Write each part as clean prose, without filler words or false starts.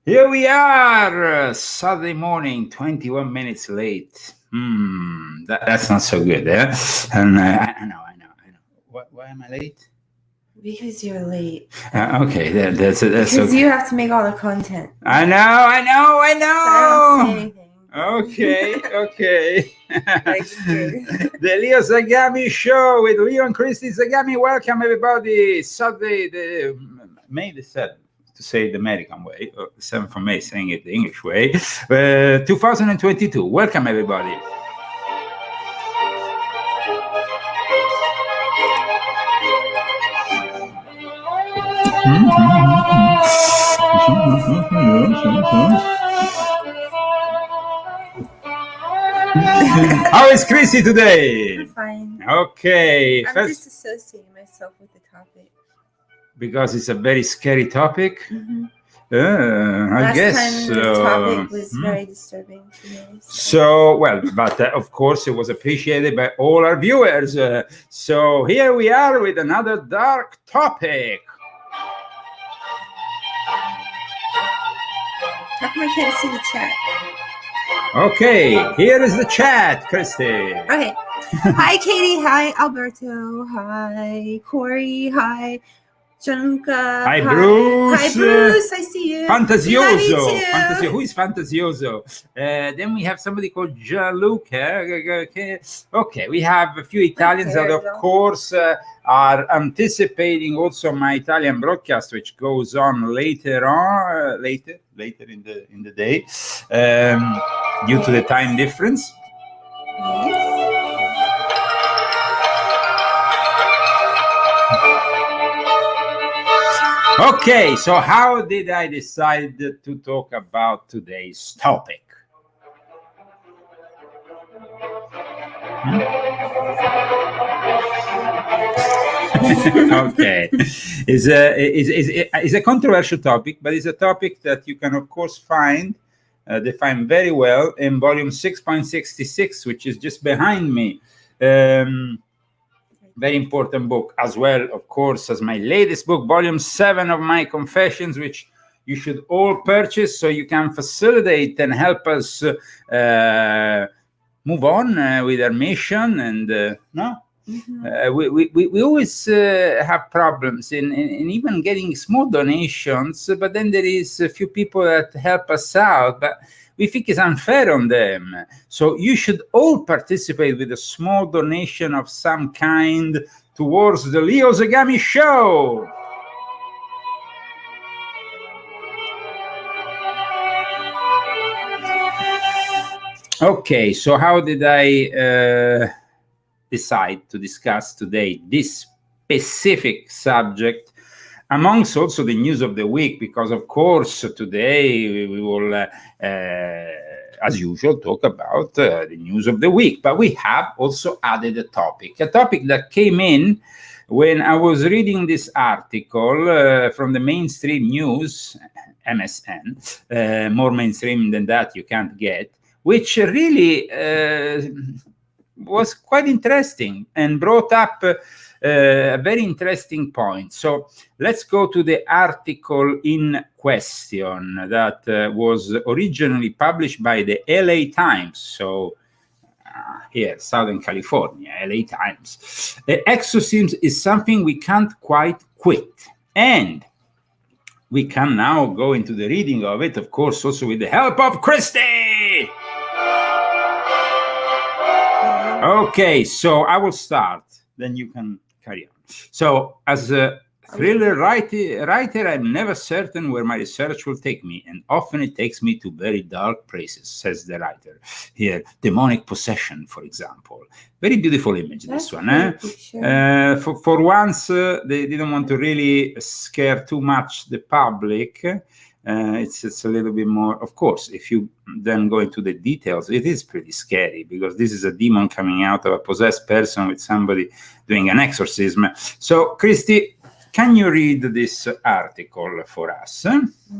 Here we are, Saturday morning, 21 minutes late. That's not so good, eh? And I know. Why am I late? Because you're late. Okay, that's Because okay. you have to make all the content. I know. So I don't say anything. Okay. I just did. The Leozagami show with Leo and Christy Zagami. Welcome, everybody. Saturday, the May the 7th, to say it the American way, or the 7th of May, saying it the English way, 2022. Welcome, everybody. How is Chrissy today? I'm fine. Okay. I'm First, disassociating myself with the topic. because it's a very scary topic. Mm-hmm. I guess Last time the topic was very disturbing to me. So, well, but of course it was appreciated by all our viewers. So here we are with another dark topic. How come I can't see the chat? Okay, here is the chat, Christy. Okay. Hi, Katie. Hi, Alberto. Hi, Corey. Hi, Gianluca. Hi, Bruce. Hi, Bruce. I see you. Fantasioso. Who is Fantasioso? Then we have somebody called Gianluca. Okay, we have a few Italians that, of course, are anticipating also my Italian broadcast, which goes on later in the day, due to the time difference. Okay, so how did I decide to talk about today's topic? Okay, it's a controversial topic, but it's a topic that you can, of course, define very well in volume 6.66, which is just behind me. Very important book, as well, of course, as my latest book, volume 7 of my confessions, which you should all purchase so you can facilitate and help us move on with our mission. And we always have problems in even getting small donations, but then there is a few people that help us out, but we think it's unfair on them. So you should all participate with a small donation of some kind towards the Leo Zagami show. Okay, so how did I decide to discuss today this specific subject amongst also the news of the week? Because, of course, today we will, as usual, talk about the news of the week. But we have also added a topic that came in when I was reading this article from the mainstream news, MSN, more mainstream than that you can't get, which really was quite interesting and brought up a very interesting point. So let's go to the article in question that was originally published by the LA Times. So here, Southern California, LA Times. Exorcism is something we can't quite quit. And we can now go into the reading of it, of course, also with the help of Christy. Okay, so I will start, then you can carry on. So, as a thriller writer, I'm never certain where my research will take me, and often it takes me to very dark places, says the writer. Here, demonic possession, for example. Very beautiful image, this one. For once, they didn't want to really scare too much the public. It's a little bit more, of course, if you then go into the details, it is pretty scary because this is a demon coming out of a possessed person with somebody doing an exorcism. So, Christy, can you read this article for us?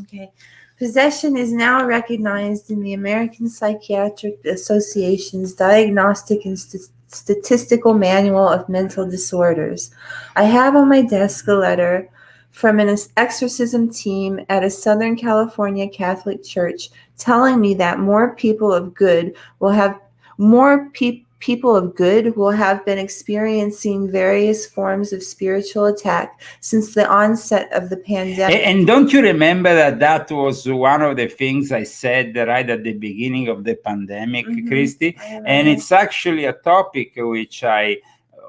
Okay. Possession is now recognized in the American Psychiatric Association's Diagnostic and Statistical Manual of Mental Disorders. I have on my desk a letter from an exorcism team at a Southern California Catholic church telling me that more people of good will have been experiencing various forms of spiritual attack since the onset of the pandemic. And don't you remember that was one of the things I said right at the beginning of the pandemic, Christy? And it's actually a topic which I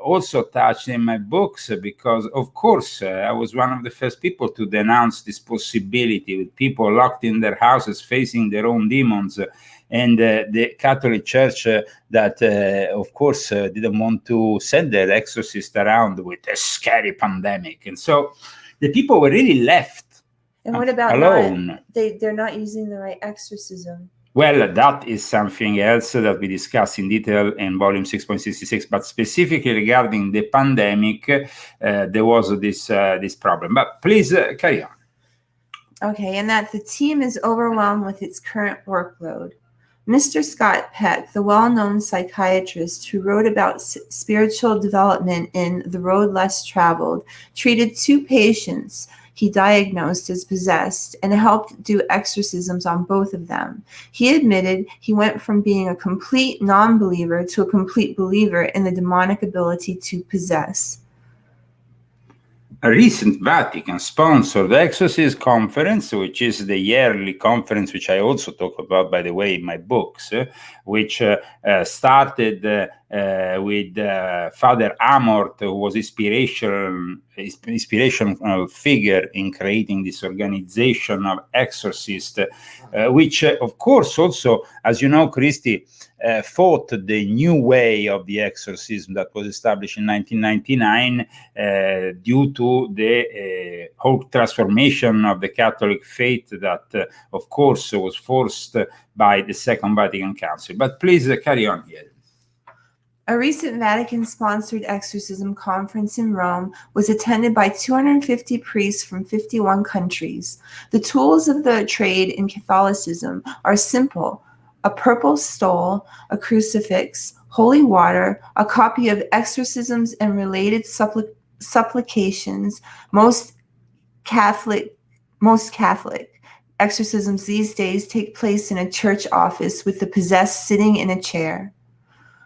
also touched in my books, because of course I was one of the first people to denounce this possibility with people locked in their houses facing their own demons, and the Catholic Church that of course didn't want to send their exorcist around with a scary pandemic, and so the people were really left and what about alone. They're not using the right exorcism. Well, that is something else that we discuss in detail in volume 6.66, but specifically regarding the pandemic, there was this problem. But please carry on. Okay, and that the team is overwhelmed with its current workload. Mr. Scott Peck, the well-known psychiatrist who wrote about spiritual development in The Road Less Traveled, treated 2 patients he diagnosed as possessed and helped do exorcisms on both of them. He admitted he went from being a complete non-believer to a complete believer in the demonic ability to possess. A recent Vatican-sponsored exorcism conference, which is the yearly conference, which I also talk about, by the way, in my books, which started with Father Amort, who was inspirational figure in creating this organization of exorcists, which, of course, also, as you know, Christy, fought the new way of the exorcism that was established in 1999 due to the whole transformation of the Catholic faith that, of course, was forced by the Second Vatican Council. But please carry on here. A recent Vatican-sponsored exorcism conference in Rome was attended by 250 priests from 51 countries. The tools of the trade in Catholicism are simple: a purple stole, a crucifix, holy water, a copy of exorcisms and related supplications. Most Catholic exorcisms these days take place in a church office with the possessed sitting in a chair.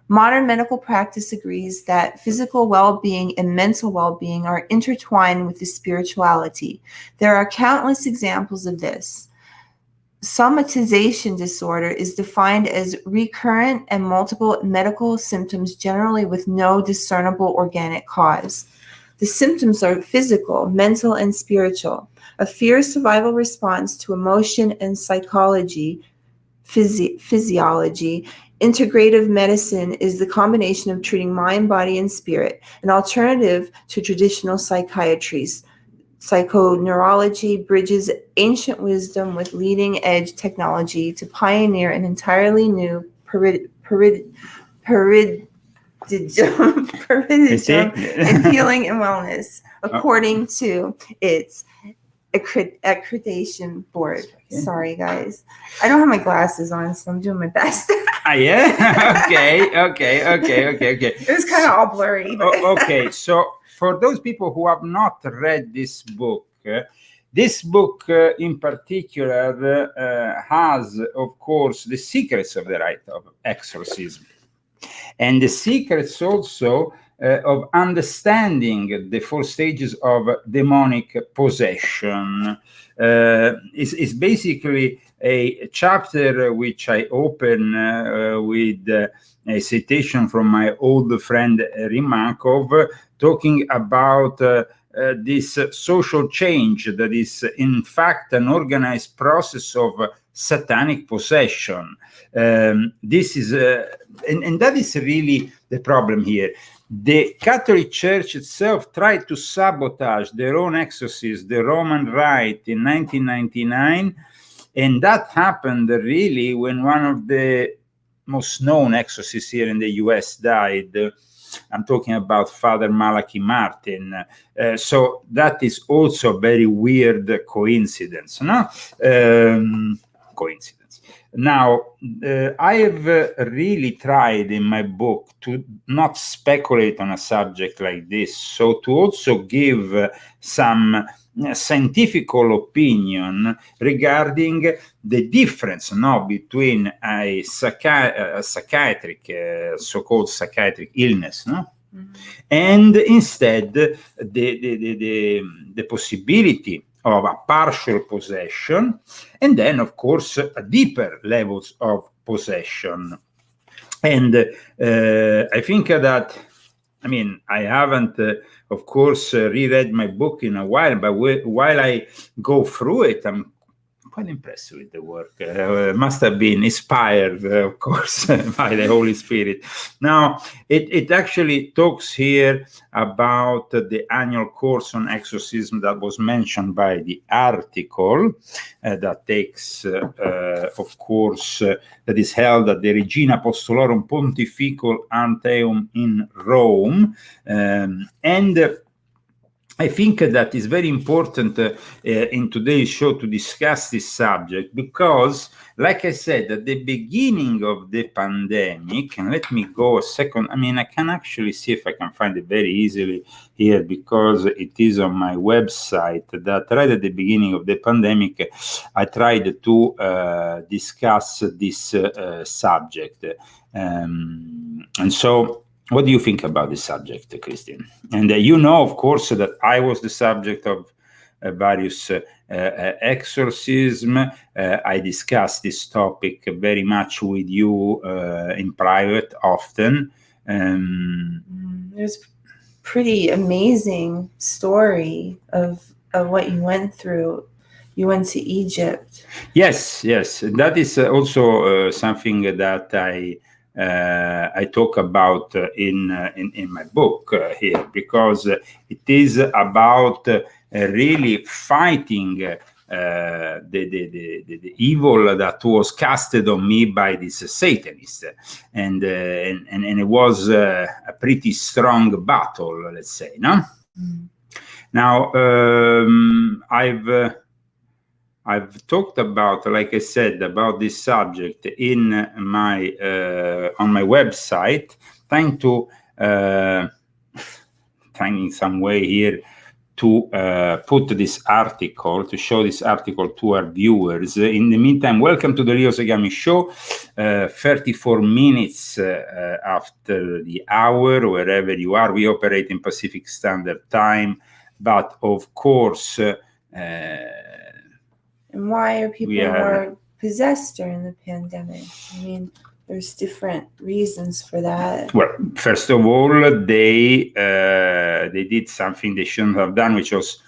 Modern medical practice agrees that physical well-being and mental well-being are intertwined with the spirituality. There are countless examples of this. Somatization disorder is defined as recurrent and multiple medical symptoms, generally with no discernible organic cause. The symptoms are physical, mental, and spiritual. A fear survival response to emotion and psychology, physiology. Integrative medicine is the combination of treating mind, body, and spirit, an alternative to traditional psychiatry. Psychoneurology bridges ancient wisdom with leading-edge technology to pioneer an entirely new paradigm in healing and wellness, according to its accreditation board. Sorry, guys. I don't have my glasses on, so I'm doing my best. Yeah? Okay. It was kind of all blurry. Okay, so for those people who have not read this book in particular has, of course, the secrets of the rite of exorcism, and the secrets also of understanding the 4 stages of demonic possession. Is basically a chapter which I open with a citation from my old friend Rimakov, talking about this social change that is in fact an organized process of satanic possession. This is and that is really the problem here. The Catholic Church itself tried to sabotage their own exorcism, the Roman Rite, in 1999, and that happened really when one of the most known exorcists here in the US died. I'm talking about Father Malachi Martin. So that is also a very weird coincidence, no? coincidence. Now, I have really tried in my book to not speculate on a subject like this, so to also give some scientific opinion regarding the difference between a psychiatric, so-called psychiatric illness, and instead the possibility of a partial possession, and then, of course, deeper levels of possession. And I think that, I mean, I haven't, of course, reread my book in a while, but while I go through it, I'm quite impressed with the work. Must have been inspired, of course, by the Holy Spirit. Now, it actually talks here about the annual course on exorcism that was mentioned by the article that takes, of course, that is held at the Regina Apostolorum Pontificum Anteum in Rome. And I think that is very important in today's show to discuss this subject because, like I said, at the beginning of the pandemic, and let me go a second, I mean, I can actually see if I can find it very easily here because it is on my website, that right at the beginning of the pandemic, I tried to discuss this subject. And so, what do you think about this subject, Christian? And you know, of course, that I was the subject of various exorcism. I discussed this topic very much with you in private often. There's pretty amazing story of what you went through. You went to Egypt. Yes. That is also something that I talk about in my book here, because it is about really fighting the evil that was casted on me by this Satanist, and it was a pretty strong battle, let's say, no? Mm. Now, I've talked about, like I said, about this subject in my on my website, trying in some way here to put this article, to show this article to our viewers. In the meantime, welcome to the Leo Zagami Show, 34 minutes after the hour, wherever you are. We operate in Pacific Standard Time, but of course, and why are people more possessed during the pandemic? I mean, there's different reasons for that. Well, first of all, they did something they shouldn't have done, which was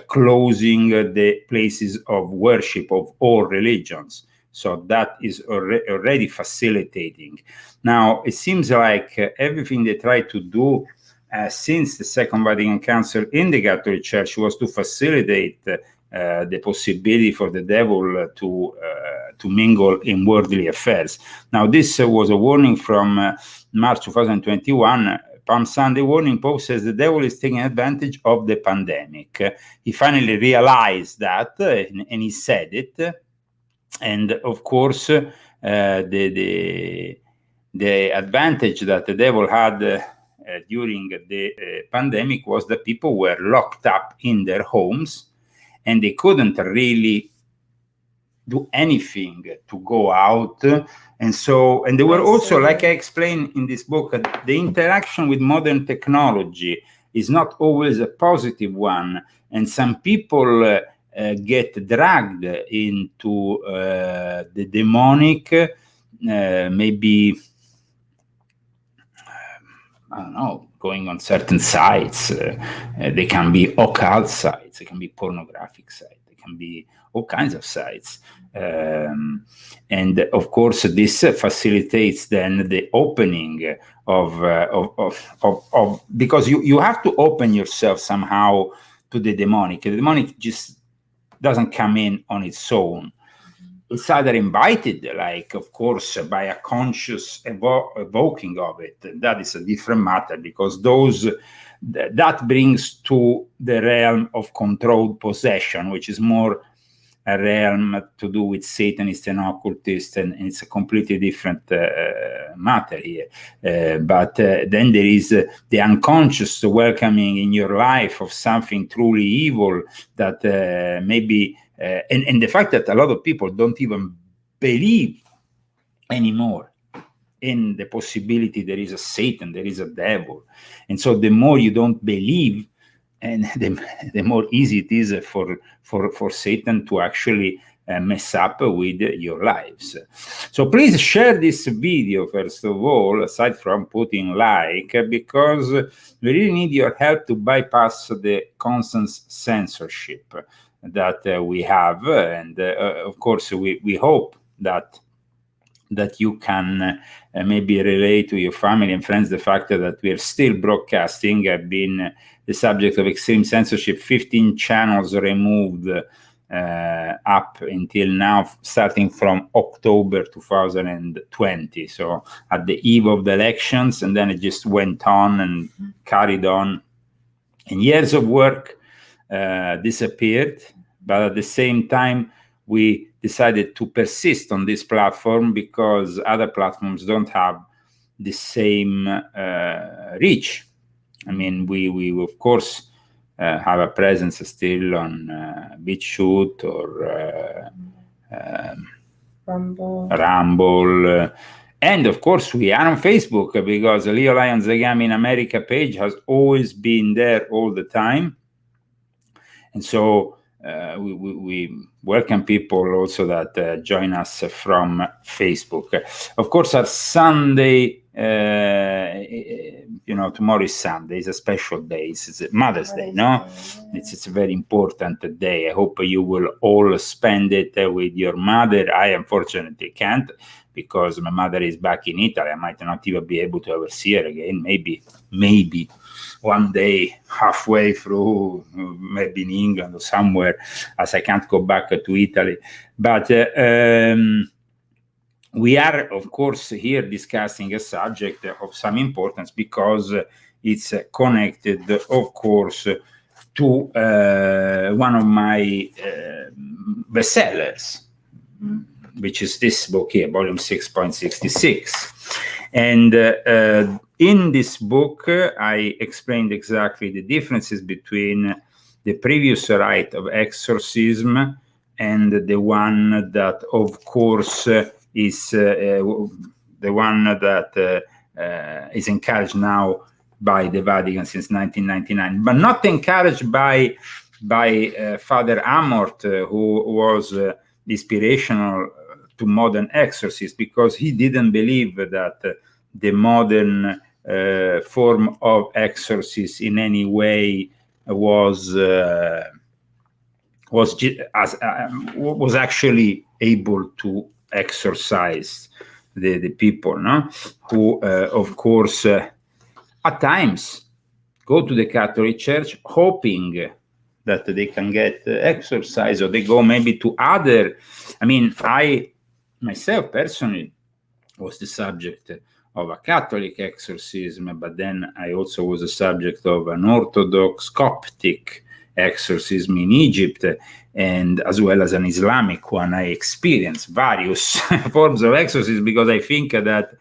closing the places of worship of all religions. So that is already facilitating. Now, it seems like everything they tried to do since the Second Vatican Council in the Catholic Church was to facilitate the possibility for the devil to mingle in worldly affairs. Now, this was a warning from March 2021. Palm Sunday warning. Pope says the devil is taking advantage of the pandemic. He finally realized that, and he said it. And of course, the advantage that the devil had during the pandemic was that people were locked up in their homes, and they couldn't really do anything to go out. And so, and they were also, like I explained in this book, the interaction with modern technology is not always a positive one. And some people get dragged into the demonic, maybe, I don't know, going on certain sites. They can be occult sites, they can be pornographic sites, they can be all kinds of sites. And of course, this facilitates then the opening of because you have to open yourself somehow to the demonic. The demonic just doesn't come in on its own. It's either invited, like, of course, by a conscious evoking of it. That is a different matter, because that brings to the realm of controlled possession, which is more a realm to do with Satanists and occultists, and it's a completely different matter here. But then there is the unconscious welcoming in your life of something truly evil that maybe, and the fact that a lot of people don't even believe anymore in the possibility there is a Satan, there is a devil. And so the more you don't believe, and the more easy it is for Satan to actually mess up with your lives. So please share this video, first of all, aside from putting like, because we really need your help to bypass the constant censorship that we have. And of course, we hope that you can maybe relate to your family and friends the fact that we are still broadcasting. I've been the subject of extreme censorship, 15 channels removed up until now, starting from October 2020. So at the eve of the elections, and then it just went on and carried on. And years of work disappeared, but at the same time, we decided to persist on this platform because other platforms don't have the same reach. I mean, we of course have a presence still on BitChute or Rumble. And of course, we are on Facebook because Leo Lion Zagami in America page has always been there all the time. And so we welcome people also that join us from Facebook. Of course, our Sunday, tomorrow is Sunday, it's a special day. It's Mother's Day, no? It's a very important day. I hope you will all spend it with your mother. I unfortunately can't, because my mother is back in Italy. I might not even be able to ever see her again. Maybe one day halfway through, maybe in England or somewhere, as I can't go back to Italy. But we are, of course, here discussing a subject of some importance because it's connected, of course, to one of my bestsellers, which is this book here, volume 6.66. And in this book, I explained exactly the differences between the previous rite of exorcism and the one that, of course, is the one that is encouraged now by the Vatican since 1999, but not encouraged by Father Amort, who was inspirational to modern exorcists, because he didn't believe that the modern form of exorcism in any way was actually able to exorcise the people, no? Who, of course, at times go to the Catholic Church hoping that they can get exorcised, or they go maybe to other. I mean, I myself personally was the subject of a Catholic exorcism, but then I also was a subject of an Orthodox Coptic exorcism in Egypt, and as well as an Islamic one. I experienced various forms of exorcism because I think that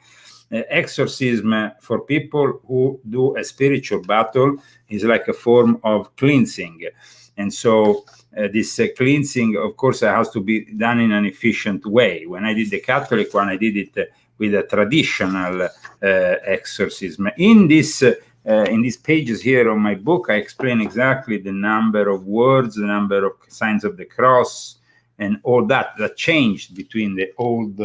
exorcism for people who do a spiritual battle is like a form of cleansing. And so this cleansing, of course, has to be done in an efficient way. When I did the Catholic one, I did it with a traditional exorcism. In these pages here on my book, I explain exactly the number of words, the number of signs of the cross, and all that changed between the old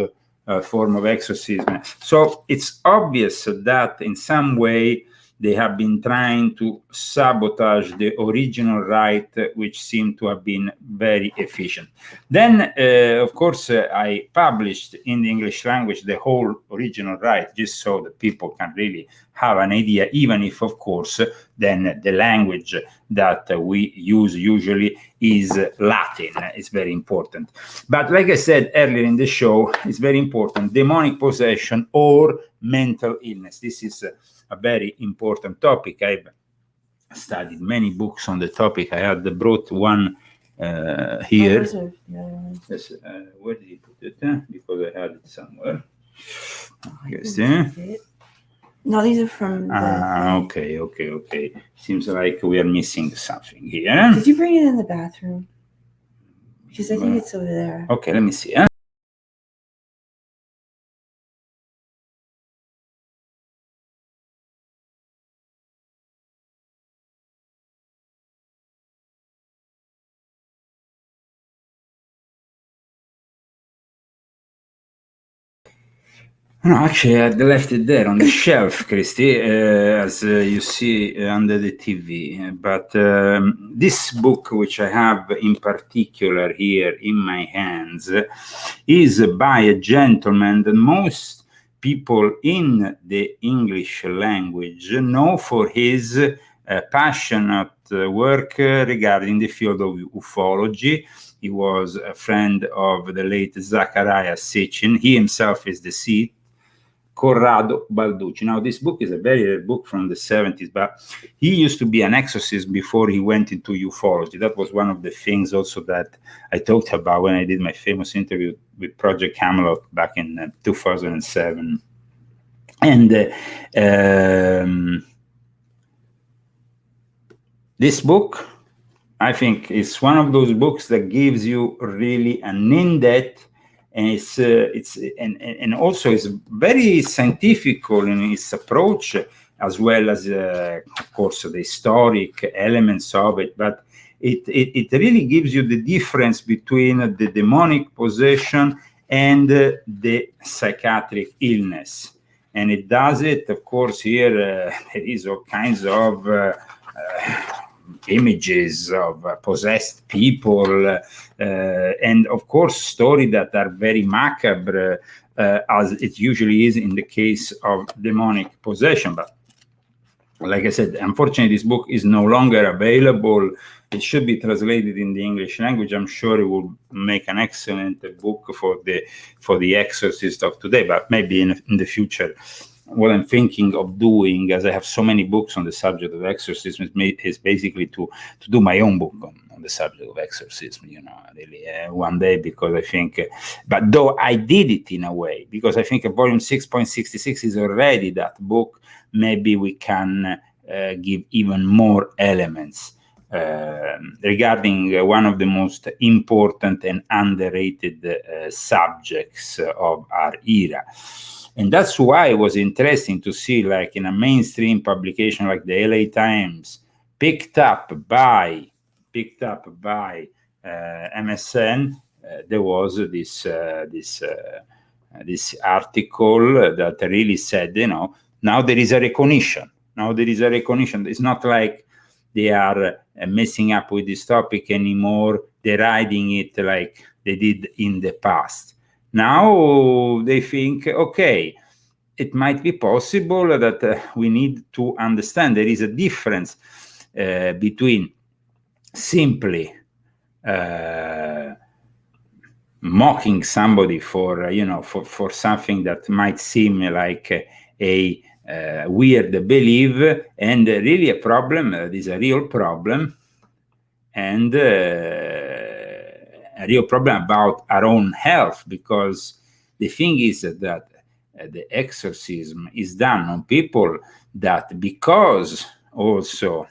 form of exorcism. So it's obvious that in some way they have been trying to sabotage the original rite, which seemed to have been very efficient. Then, of course, I published in the English language the whole original rite, just so that people can really have an idea, even if, of course, then the language that we use usually is Latin. It's very important. But like I said earlier in the show, it's very important, demonic possession or mental illness. This is a very important topic. I've studied many books on the topic. I had brought one here. Those are the other ones. Yes, where did he put it? Because I had it somewhere. Yes, No, these are from the thing. okay. Seems like we are missing something here. Did you bring it in the bathroom? Because I think it's over there. Okay, let me see. No, actually, I left it there on the shelf, Christy, as you see under the TV. But this book, which I have in particular here in my hands, is by a gentleman that most people in the English language know for his passionate work regarding the field of ufology. He was a friend of the late Zachariah Sitchin. He himself is deceased. Corrado Balducci. Now, this book is a very rare book from the 70s, but he used to be an exorcist before he went into ufology. That was one of the things also that I talked about when I did my famous interview with Project Camelot back in 2007. And this book, I think, is one of those books that gives you really an in-depth, and it's also is very scientific in its approach, as well as of course the historic elements of it. But it really gives you the difference between the demonic possession and the psychiatric illness, and it does it. Of course, here there is all kinds of images of possessed people, and of course stories that are very macabre, as it usually is in the case of demonic possession. But like I said, unfortunately, this book is no longer available. It should be translated in the English language. I'm sure it will make an excellent book for the exorcist of today, but maybe in the future. What I'm thinking of doing, as I have so many books on the subject of exorcism, is basically to do my own book on the subject of exorcism, really, one day, because I think, but though I did it in a way, because I think volume 6.66 is already that book, maybe we can give even more elements regarding one of the most important and underrated subjects of our era. And that's why it was interesting to see, like in a mainstream publication like the LA Times, picked up by MSN, there was this article that really said, now there is a recognition. It's not like they are messing up with this topic anymore, deriding it like they did in the past. Now they think, okay, it might be possible that we need to understand there is a difference between simply mocking somebody for for something that might seem like a weird belief, and really a problem that is a real problem, and a real problem about our own health, because the thing is that the exorcism is done on people that, because also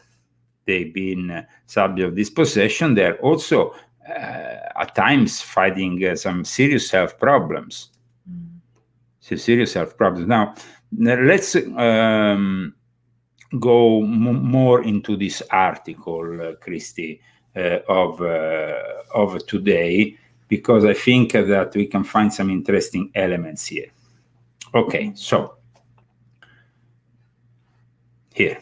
they've been subject of this possession, they're also at times fighting some serious health problems. Now, let's go more into this article, Christy, of today, because I think that we can find some interesting elements here. Okay, so here.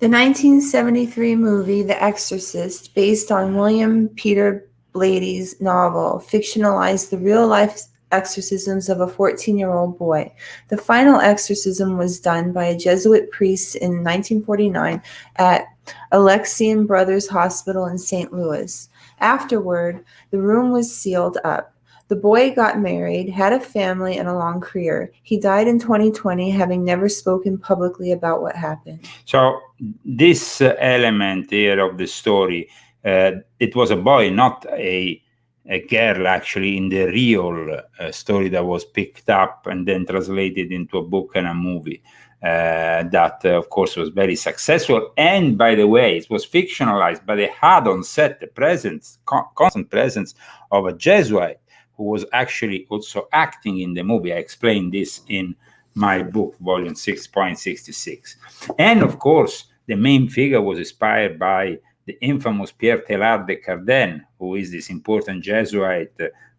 The 1973 movie The Exorcist, based on William Peter Blady's novel, fictionalized the real-life exorcisms of a 14-year-old boy. The final exorcism was done by a Jesuit priest in 1949 at Alexian Brothers Hospital in St. Louis. Afterward, the room was sealed up. The boy got married, had a family, and a long career. He died in 2020, having never spoken publicly about what happened. So this element here of the story it was a boy, not a girl, actually, in the real story that was picked up and then translated into a book and a movie. That, of course, was very successful. And by the way, it was fictionalized, but they had on set the presence, constant presence of a Jesuit who was actually also acting in the movie. I explained this in my book, volume 6.66. And of course, the main figure was inspired by the infamous Pierre Teilhard de Chardin, who is this important Jesuit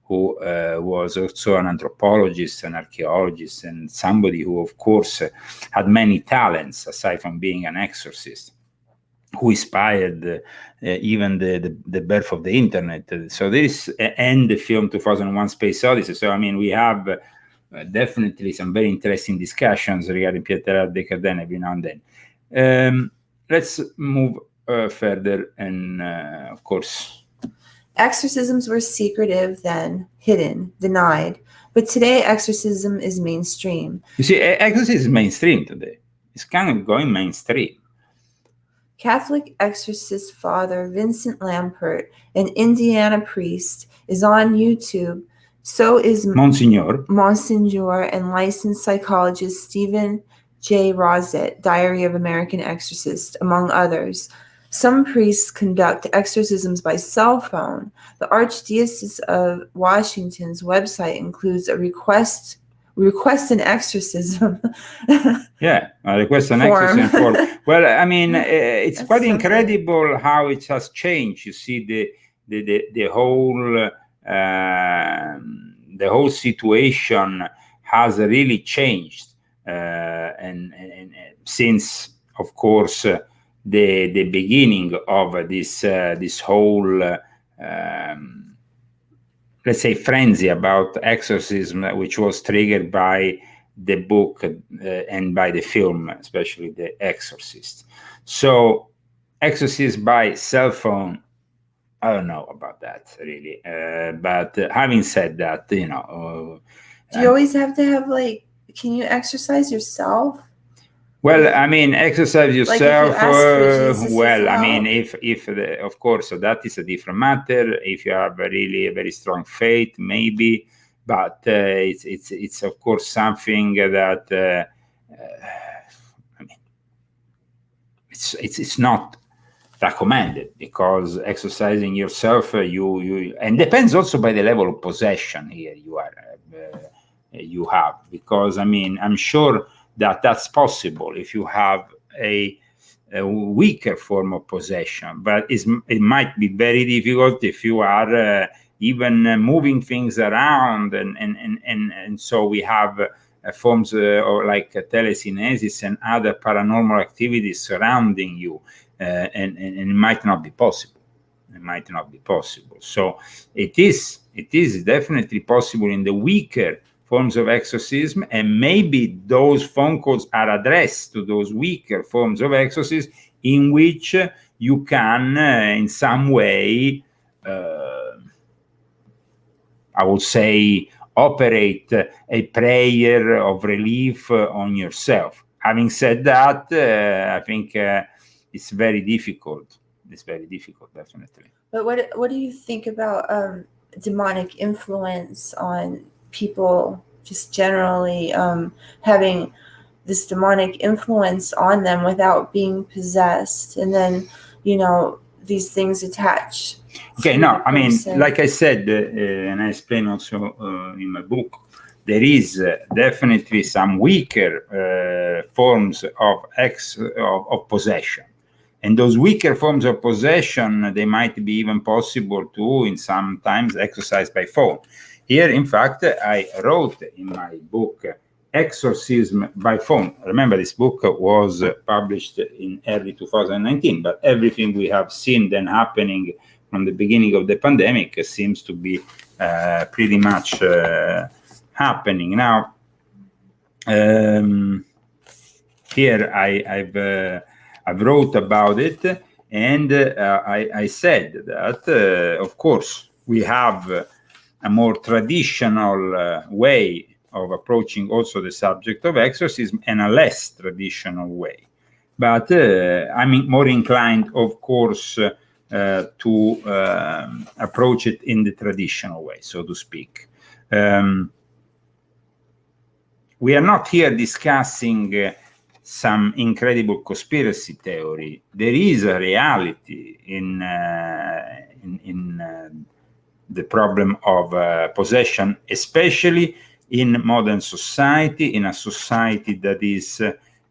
who was also an anthropologist, an archaeologist, and somebody who, of course, had many talents aside from being an exorcist, who inspired even the birth of the internet. So this, and the film 2001 Space Odyssey. So, I mean, we have definitely some very interesting discussions regarding Pierre Teilhard de Chardin every now and then. Let's move further, and of course, exorcisms were secretive then, hidden, denied. But today, exorcism is mainstream. You see, exorcism is mainstream today. It's kind of going mainstream. Catholic exorcist Father Vincent Lampert, an Indiana priest, is on YouTube. So is Monsignor, and licensed psychologist Stephen J. Rosett, Diary of American Exorcist, among others. Some priests conduct exorcisms by cell phone. The Archdiocese of Washington's website includes a request an exorcism. Yeah, request an exorcism form. Well, I mean, it's quite incredible how it has changed. You see, the whole situation has really changed, and since, of course, the beginning of this whole let's say frenzy about exorcism, which was triggered by the book and by the film, especially The Exorcist. So exorcism by cell phone, I don't know about that really, but having said that, you know, do you always have to have, like, can you exercise yourself? Well, I mean, exercise yourself. Like well, I mean, if of course, so that is a different matter. If you have a very strong faith, maybe, but it's of course something that I mean, it's not recommended, because exercising yourself, you and depends also by the level of possession here you have, because I mean, I'm sure that's possible if you have a weaker form of possession, but it might be very difficult if you are even moving things around, and so we have forms like telekinesis and other paranormal activities surrounding you, and it might not be possible. It might not be possible. So it is definitely possible in the weaker forms of exorcism, and maybe those phone calls are addressed to those weaker forms of exorcism, in which you can in some way, I would say, operate a prayer of relief on yourself. Having said that, I think it's very difficult. It's very difficult, definitely. But what do you think about demonic influence on people, just generally having this demonic influence on them without being possessed, and then, you know, these things attach? Okay, no, I mean, like I said, and I explain also in my book, there is definitely some weaker forms of possession. And those weaker forms of possession, they might be even possible to, in sometimes, exercise by phone. Here, in fact, I wrote in my book, Exorcism by Phone. Remember, this book was published in early 2019, but everything we have seen then happening from the beginning of the pandemic seems to be pretty much happening. Now, here I've wrote about it, and I said that, of course, we have a more traditional way of approaching also the subject of exorcism, and a less traditional way. But I'm more inclined, of course, to approach it in the traditional way, so to speak. We are not here discussing some incredible conspiracy theory. There is a reality in the problem of possession, especially in modern society, in a society that is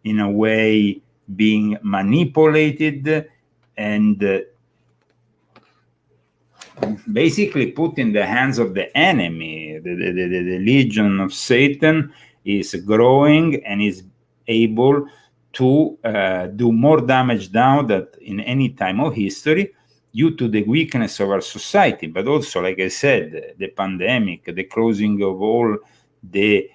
in a way being manipulated and basically put in the hands of the enemy. The legion of Satan is growing and is able to do more damage now than in any time of history, due to the weakness of our society, but also, like I said, the pandemic, the closing of all the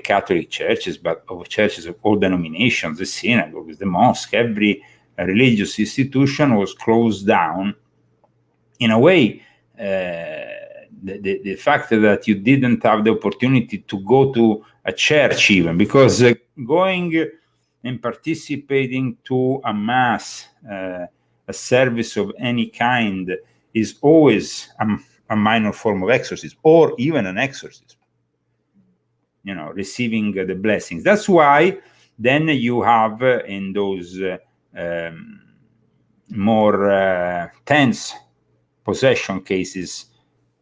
Catholic churches, but of churches of all denominations, the synagogues, the mosque, every religious institution was closed down. In a way, the fact that you didn't have the opportunity to go to a church even, because going and participating to a mass, a service of any kind, is always a minor form of exorcism, or even an exorcism, you know, receiving the blessings. That's why then you have in those more tense possession cases,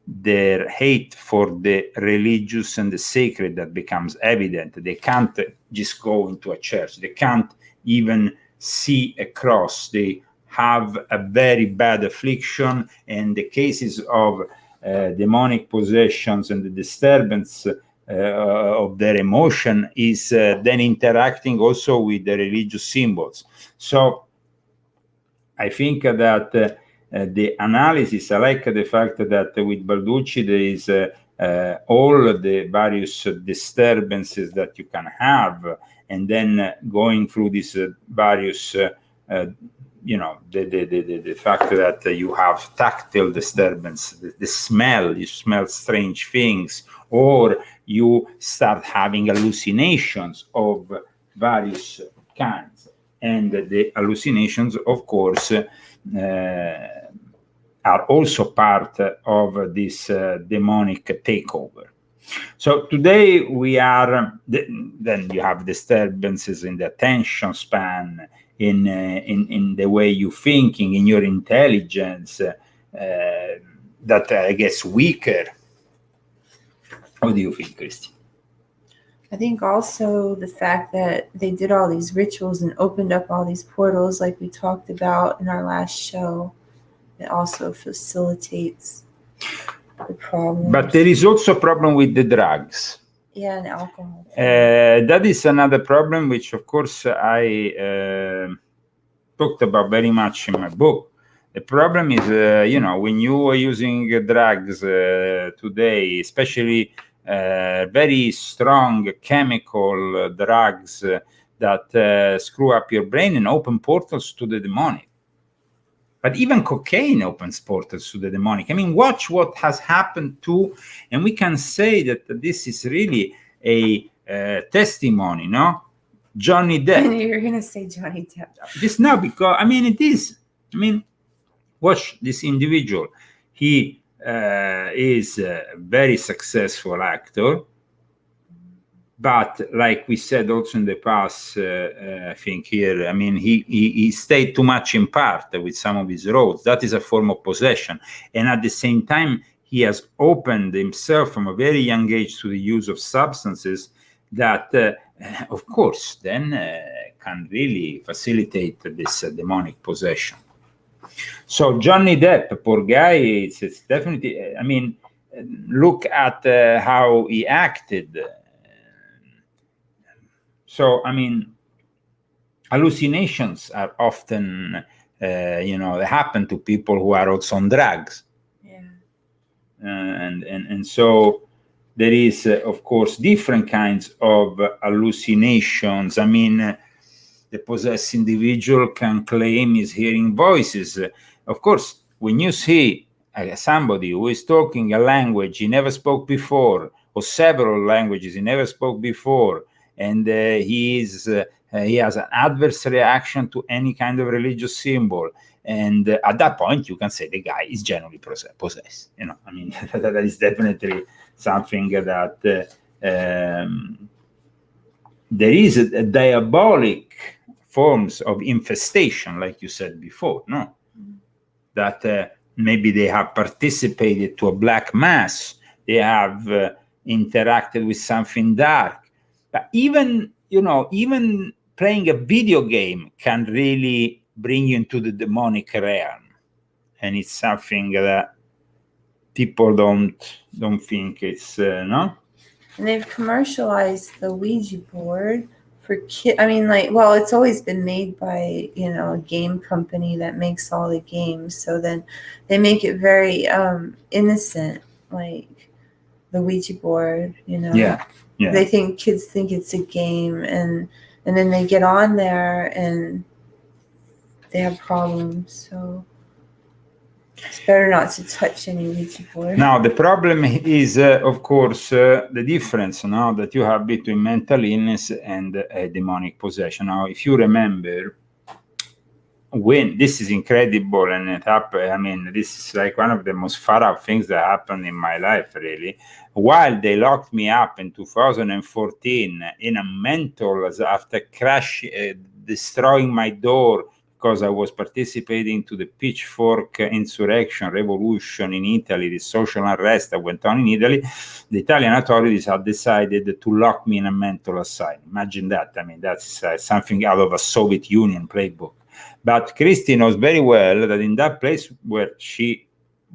their hate for the religious and the sacred that becomes evident. They can't just go into a church. They can't even see a cross. They have a very bad affliction, and the cases of demonic possessions and the disturbance of their emotion is then interacting also with the religious symbols. So I think that the analysis, I like the fact that with Balducci there is all the various disturbances that you can have, and then going through these various you know, the fact that you have tactile disturbance, the smell, you smell strange things, or you start having hallucinations of various kinds. And the hallucinations, of course, are also part of this demonic takeover. So today we are, then you have disturbances in the attention span, in the way you're thinking, in your intelligence, that gets weaker. What do you think, Christy? I think also the fact that they did all these rituals and opened up all these portals, like we talked about in our last show, it also facilitates the problem. But there is also a problem with the drugs. Yeah, and alcohol. That is another problem, which of course I talked about very much in my book. The problem is, you know, when you are using drugs today, especially very strong chemical drugs that screw up your brain and open portals to the demonic. But even cocaine opens portals to the demonic. I mean, watch what has happened to, and we can say that this is really a testimony, no? Johnny Depp. You're going to say Johnny Depp. Just now, because, I mean, it is. I mean, watch this individual. He is a very successful actor. But like we said also in the past, I think here, I mean, he stayed too much in part with some of his roles. That is a form of possession. And at the same time, he has opened himself from a very young age to the use of substances that, of course, then can really facilitate this demonic possession. So Johnny Depp, poor guy, it's definitely, I mean, look at how he acted. So, I mean, hallucinations are often, you know, they happen to people who are also on drugs. Yeah. And so there is, of course, different kinds of hallucinations. I mean, the possessed individual can claim he's hearing voices. Of course, when you see somebody who is talking a language he never spoke before, or several languages he never spoke before, and he is he has an adverse reaction to any kind of religious symbol. And at that point, you can say the guy is genuinely possessed. You know, I mean, that is definitely something that there is a diabolic forms of infestation, like you said before, no? That maybe they have participated to a black mass, they have interacted with something dark. But even, you know, even playing a video game can really bring you into the demonic realm. And it's something that people don't think it's, no? And they've commercialized the Ouija board for kids. I mean, like, well, it's always been made by, you know, a game company that makes all the games. So then they make it very innocent, like the Ouija board, you know. Yeah. They think kids think it's a game, and then they get on there and they have problems. So it's better not to touch any Ouija board. Now, the problem is, of course, the difference now that you have between mental illness and demonic possession. Now, if you remember, when this is incredible and it happened, I mean, this is like one of the most far out things that happened in my life, really. While they locked me up in 2014 in a mental, after destroying my door, because I was participating to the pitchfork insurrection revolution in Italy, the social unrest that went on in Italy, the Italian authorities had decided to lock me in a mental asylum. Imagine that. I mean, that's something out of a Soviet Union playbook. But Christy knows very well that in that place where she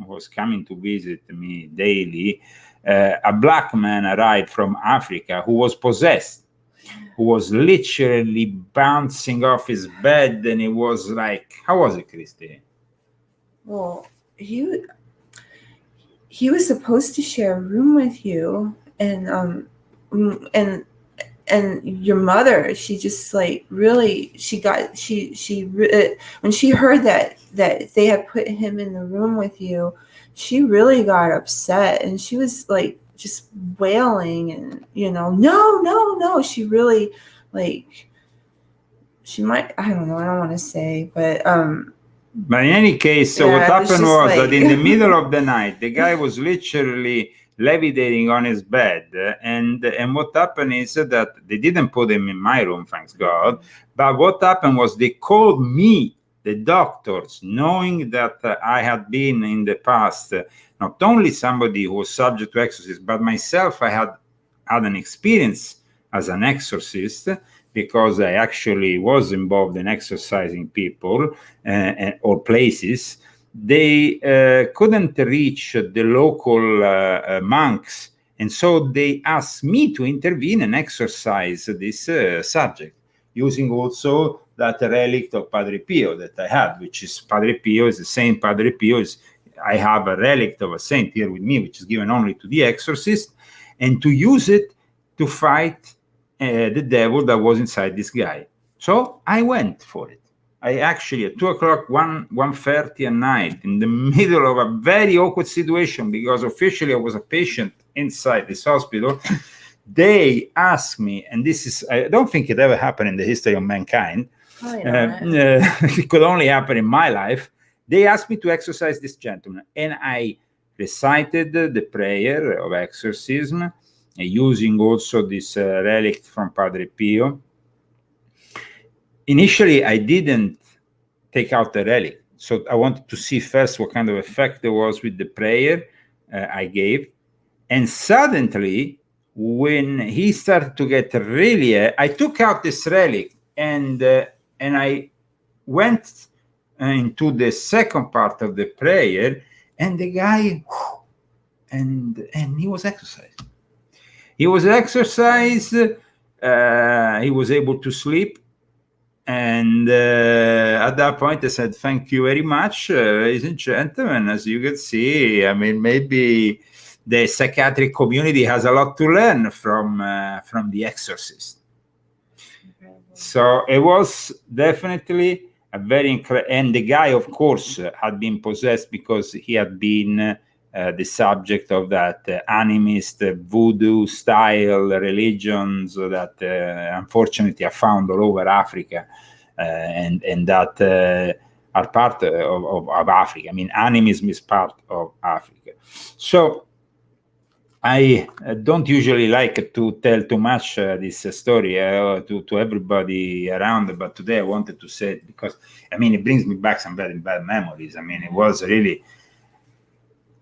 was coming to visit me daily, a black man arrived from Africa who was possessed, who was literally bouncing off his bed, and it was like, how was it, Christy? Well, he was supposed to share a room with you, and your mother, she just like really, when she heard that they had put him in the room with you, she really got upset, and she was like just wailing, and you know, no, she really, like, she might, I don't know, I don't want to say, but in any case, so what happened was that in the middle of the night, the guy was literally levitating on his bed, and what happened is that they didn't put him in my room, thanks God, but what happened was they called me, the doctors, knowing that I had been in the past not only somebody who was subject to exorcism, but myself, I had an experience as an exorcist, because I actually was involved in exorcising people or places. They couldn't reach the local monks, and so they asked me to intervene and exorcise this subject, using also that relic of Padre Pio that I had, which is Padre Pio, is the same Padre Pio. I have a relic of a saint here with me, which is given only to the exorcist, and to use it to fight the devil that was inside this guy. So I went for it. I actually, at 2 o'clock, 1:30 at night, in the middle of a very awkward situation, because officially I was a patient inside this hospital, they asked me, and this is, I don't think it ever happened in the history of mankind. It could only happen in my life. They asked me to exorcise this gentleman, and I recited the prayer of exorcism, using also this relic from Padre Pio. Initially, I didn't take out the relic, so I wanted to see first what kind of effect there was with the prayer I gave. And suddenly, when he started to get really, I took out this relic, and I went into the second part of the prayer, and the guy, and he was exorcised. He was exorcised. He was able to sleep. And at that point, I said, thank you very much, ladies and gentlemen. As you can see, I mean, maybe the psychiatric community has a lot to learn from The Exorcist. So it was definitely a very incredible. And the guy, of course, had been possessed because he had been the subject of that animist voodoo style religions that unfortunately are found all over Africa, and that are part of Africa. I mean, animism is part of Africa. So I don't usually like to tell too much this story to everybody around, but today I wanted to say it because, I mean, it brings me back some very bad memories. I mean, it was really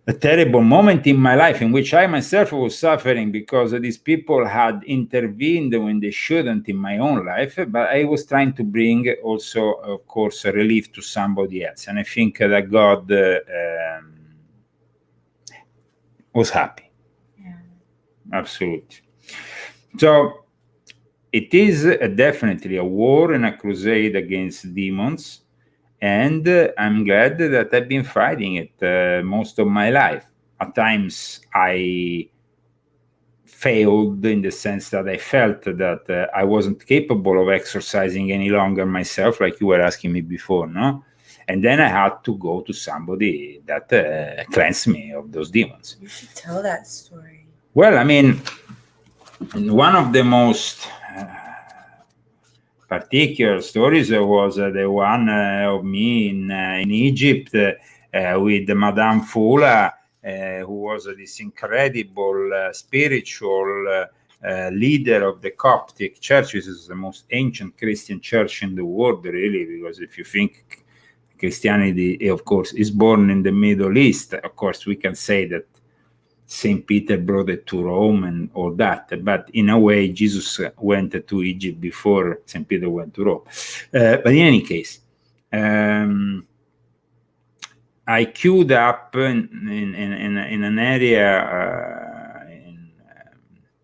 a terrible moment in my life in which I myself was suffering because these people had intervened when they shouldn't in my own life, but I was trying to bring also, of course, a relief to somebody else. And I think that God was happy. Yeah. Absolutely. So it is definitely a war and a crusade against demons. And I'm glad that I've been fighting it most of my life. At times I failed in the sense that I felt that I wasn't capable of exercising any longer myself, like you were asking me before, no? And then I had to go to somebody that cleansed me of those demons. You should tell that story. Well, I mean, one of the most particular stories was the one of me in Egypt with Madame Fula, who was this incredible spiritual leader of the Coptic Church, which is the most ancient Christian church in the world, really, because if you think Christianity, of course, is born in the Middle East, of course, we can say that St. Peter brought it to Rome and all that. But in a way, Jesus went to Egypt before St. Peter went to Rome. But in any case, I queued up in an area,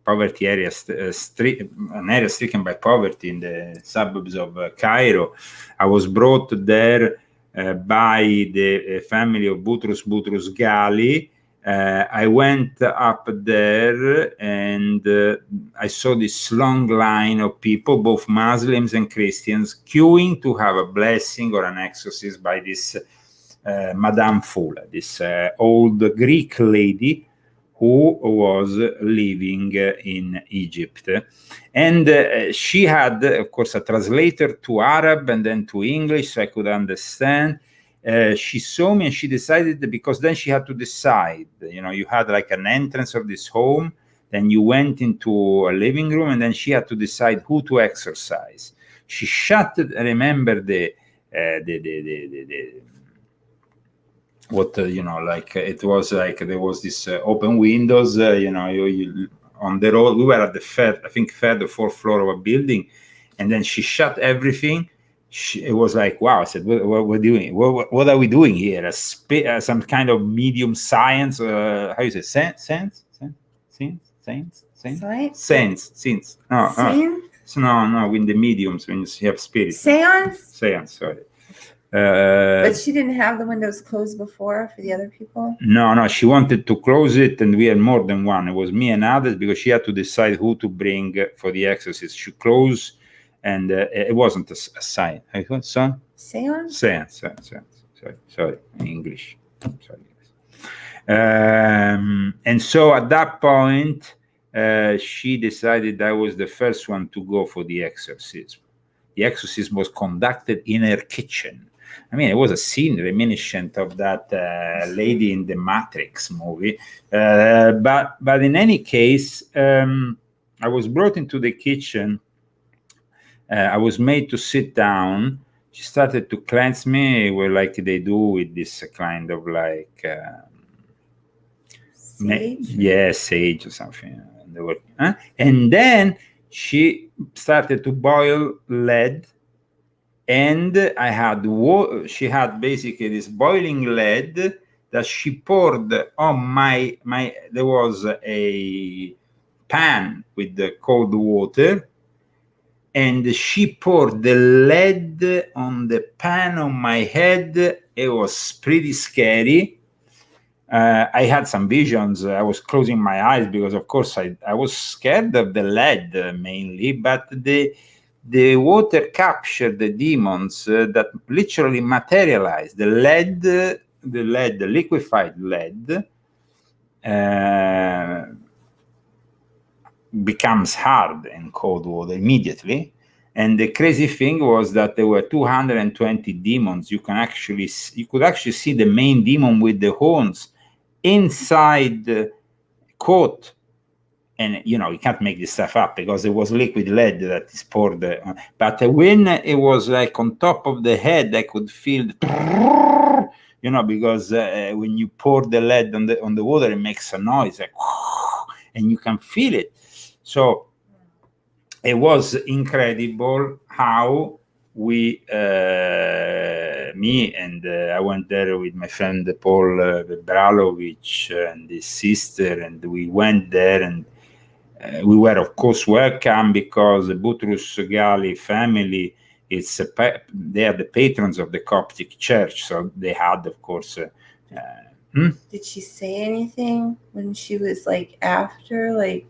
poverty area, an area stricken by poverty in the suburbs of Cairo. I was brought there by the family of Boutros Ghali. I went up there and I saw this long line of people, both Muslims and Christians, queuing to have a blessing or an exorcism by this Madame Fula, this old Greek lady who was living in Egypt. And she had, of course, a translator to Arab and then to English, so I could understand. She saw me and she decided, because then she had to decide, you had like an entrance of this home, then you went into a living room, and then she had to decide who to exorcise. She shut, I remember like it was like there was this open windows, you on the road. We were at the third or fourth floor of a building, and then she shut everything. It was like, wow. I said, what we're doing? What are we doing here? Some kind of medium science? How you say? Sense? No, when the mediums, when you have spirits. Seance, sorry. But she didn't have the windows closed before for the other people? No, she wanted to close it, and we had more than one. It was me and others, because she had to decide who to bring for the exorcist. She closed. And it wasn't a sign. Son? Seance? Seance. Sorry, in English. And so at that point, she decided I was the first one to go for the exorcism. The exorcism was conducted in her kitchen. I mean, it was a scene reminiscent of that lady in the Matrix movie. But in any case, I was brought into the kitchen. I was made to sit down. She started to cleanse me, like they do with this kind of like sage? Sage or something. And then she started to boil lead, and she had basically this boiling lead that she poured on my. There was a pan with the cold water. And she poured the lead on the pan on my head. It was pretty scary. I had some visions. I was closing my eyes because, of course, I was scared of the lead mainly. But the water captured the demons that literally materialized. The liquefied lead, becomes hard in cold water immediately. And the crazy thing was that there were 220 demons. You could actually see the main demon with the horns inside the coat. And you can't make this stuff up because it was liquid lead that is poured. But when it was like on top of the head, I could feel because when you pour the lead on the water, it makes a noise, like, and you can feel it. So it was incredible how we, me and I went there with my friend Paul Bralovic and his sister, and we went there, and we were of course welcome because the Butrus Gali family, they are the patrons of the Coptic Church, so they had, of course. Did she say anything when she was like after, like?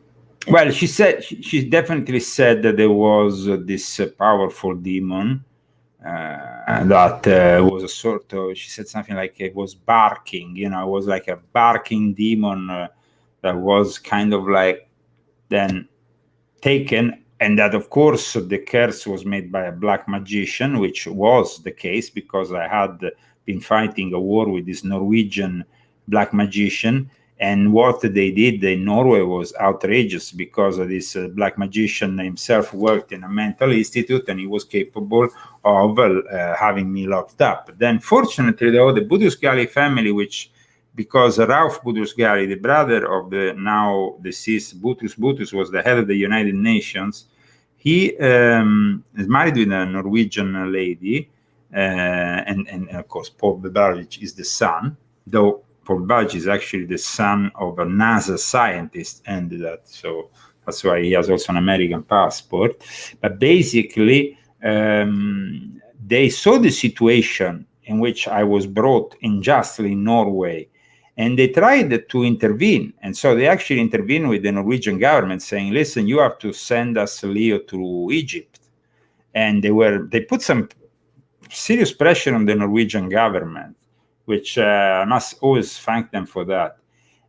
Well, she said, she definitely said that there was this powerful demon that was a sort of, she said something like it was barking, it was like a barking demon that was kind of like then taken, and that of course the curse was made by a black magician, which was the case because I had been fighting a war with this Norwegian black magician. And what they did in Norway was outrageous because this black magician himself worked in a mental institute and he was capable of having me locked up. Then, fortunately, though, the Butrus Gali family, because Rauf Butrus Gali, the brother of the now deceased Butrus was the head of the United Nations, he is married with a Norwegian lady, and of course, Paul Bralovic is the son, though Paul Bralovic is actually the son of a NASA scientist, and so that's why he has also an American passport. But basically, they saw the situation in which I was brought unjustly in Norway, and they tried to intervene. And so they actually intervened with the Norwegian government, saying, "Listen, you have to send us Leo to Egypt." And they put some serious pressure on the Norwegian government, which I must always thank them for that.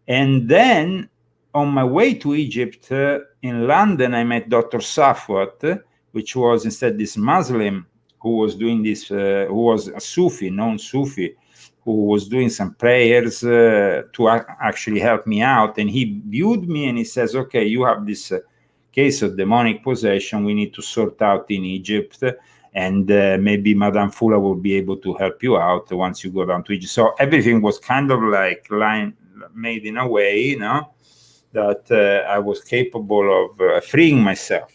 And then on my way to Egypt, in London, I met Dr. Safwat, which was instead this Muslim who was doing this, who was a Sufi, known Sufi, who was doing some prayers to actually help me out. And he viewed me and he says, "Okay, you have this case of demonic possession we need to sort out in Egypt. And maybe Madame Fula will be able to help you out once you go down to Egypt." So everything was kind of like made in a way, that I was capable of freeing myself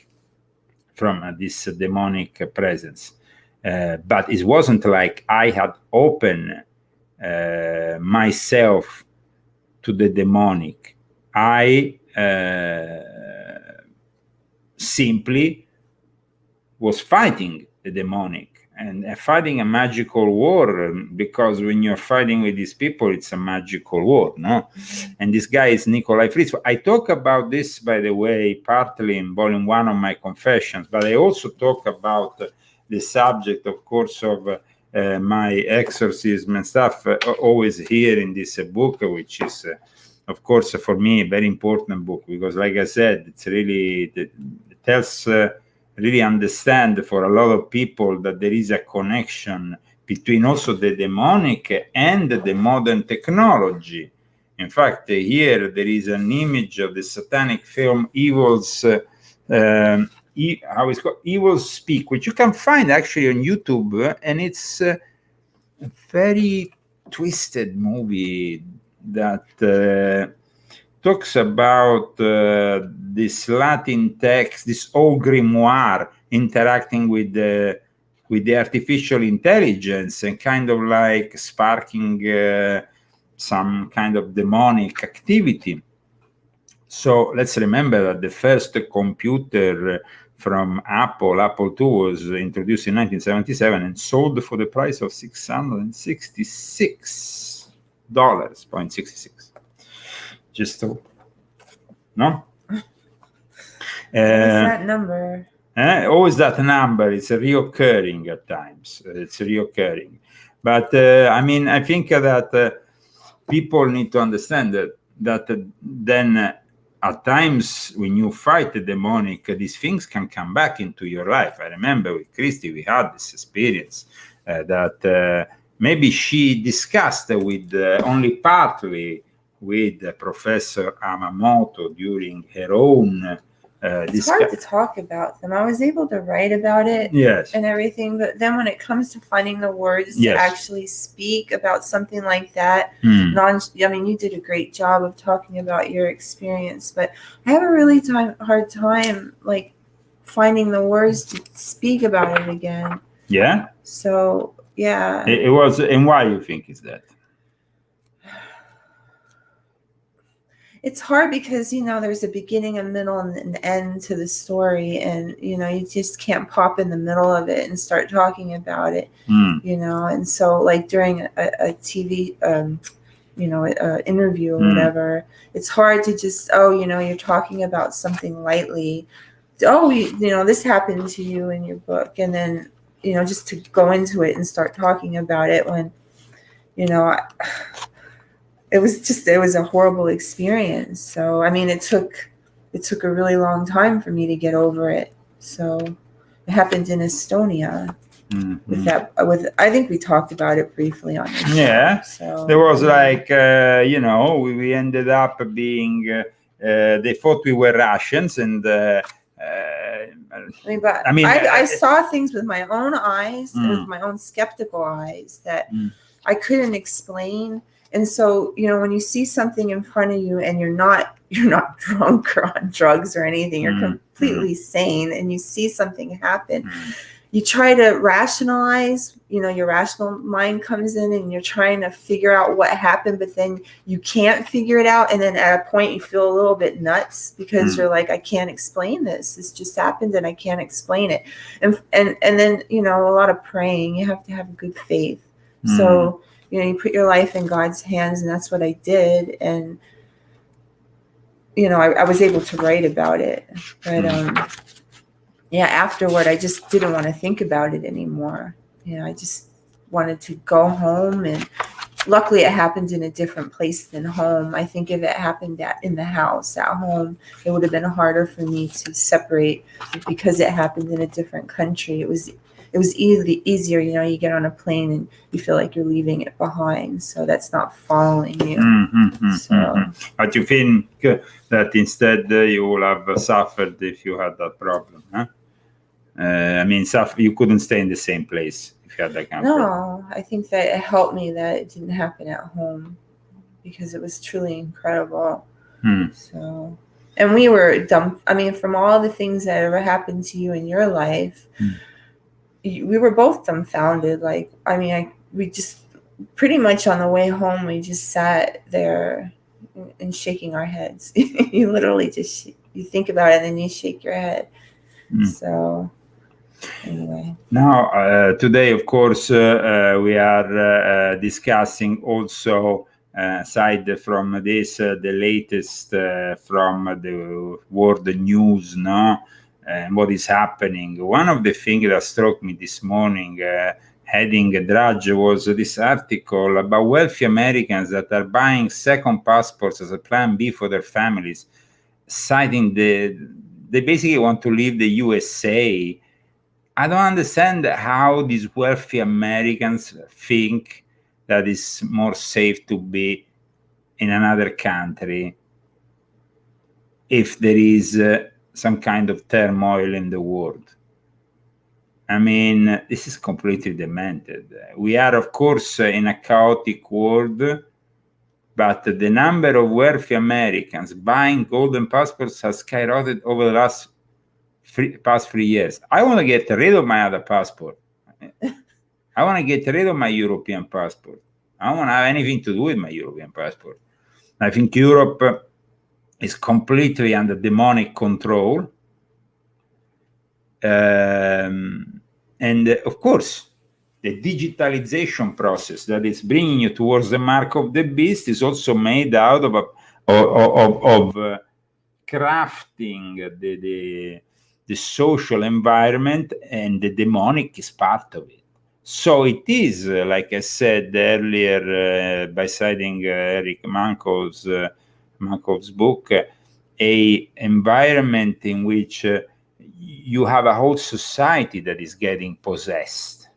from this demonic presence. But it wasn't like I had opened myself to the demonic. I simply was fighting the demonic and fighting a magical war, because when you're fighting with these people, it's a magical war, no? And this guy is Nikolai Fritz. I talk about this, by the way, partly in volume 1 of my Confessions, but I also talk about the subject, of course, of my exorcism and stuff, always here in this book, which is, of course, for me, a very important book, because, like I said, it's really, it tells... really understand for a lot of people that there is a connection between also the demonic and the modern technology. In fact, here there is an image of the satanic film Evils, how it's called, Evils Speak, which you can find actually on YouTube, and it's a very twisted movie that talks about this Latin text, this old grimoire interacting with the artificial intelligence and kind of like sparking some kind of demonic activity. So let's remember that the first computer from Apple II, was introduced in 1977 and sold for the price of $666.66. Just no. What's that number? Always that number. It's reoccurring at times. It's reoccurring. But I mean, I think that people need to understand that then at times when you fight the demonic, these things can come back into your life. I remember with Christy, we had this experience that maybe she discussed with only partly with Professor Amamoto during her own it's hard to talk about them. I was able to write about it and everything, but then when it comes to finding the words to actually speak about something like that, I mean, you did a great job of talking about your experience, but I have a really hard time like finding the words to speak about it again. Yeah. So yeah. It was, and why you think is that? It's hard because, you know, there's a beginning, a middle, and an end to the story. And, you know, you just can't pop in the middle of it and start talking about it, you know. And so, like, during a TV, you know, interview or whatever, it's hard to just, you know, you're talking about something lightly. You know, this happened to you in your book. And then, you know, just to go into it and start talking about it when, you know, it was a horrible experience. So, I mean, it took a really long time for me to get over it. So it happened in Estonia I think we talked about it briefly on this show. So there was like, you know, we ended up being, they thought we were Russians and, I saw things with my own eyes and with my own skeptical eyes that I couldn't explain. And so, you know, when you see something in front of you and you're not drunk or on drugs or anything, you're completely sane, and you see something happen, you try to rationalize, you know, your rational mind comes in and you're trying to figure out what happened, but then you can't figure it out. And then at a point you feel a little bit nuts because you're like, I can't explain this. This just happened and I can't explain it. And then, you know, a lot of praying. You have to have good faith. So, you know, you put your life in God's hands, and that's what I did. And, you know, I was able to write about it. But, yeah, afterward, I just didn't want to think about it anymore. You know, I just wanted to go home. And luckily, it happened in a different place than home. I think if it happened in the house at home, it would have been harder for me to separate. Because it happened in a different country, it was easier. You know, you get on a plane and you feel like you're leaving it behind. So that's not following you. But you think that instead you would have suffered if you had that problem, huh? I mean, you couldn't stay in the same place if you had that kind of problem. No, I think that it helped me that it didn't happen at home, because it was truly incredible. So, and we were dumb. I mean, from all the things that ever happened to you in your life, we were both dumbfounded. Like, I mean, we just pretty much on the way home, we just sat there and shaking our heads. You literally just, you think about it and then you shake your head. So anyway. Now, today, of course, we are discussing also, aside from this, the latest from the world news, no? And what is happening. One of the things that struck me this morning, heading a drudge, was this article about wealthy Americans that are buying second passports as a plan B for their families, citing they basically want to leave the USA. I don't understand how these wealthy Americans think that it's more safe to be in another country if there is some kind of turmoil in the world. I mean, this is completely demented. We are, of course, in a chaotic world, but the number of wealthy Americans buying golden passports has skyrocketed over the past 3 years. I want to get rid of my other passport. I want to get rid of my European passport. I don't want to have anything to do with my European passport. I think Europe is completely under demonic control. And of course, the digitalization process that is bringing you towards the mark of the beast is also made out of crafting the social environment, and the demonic is part of it. So it is, like I said earlier, by citing Eric Manco's Markov's book, a environment in which you have a whole society that is getting possessed.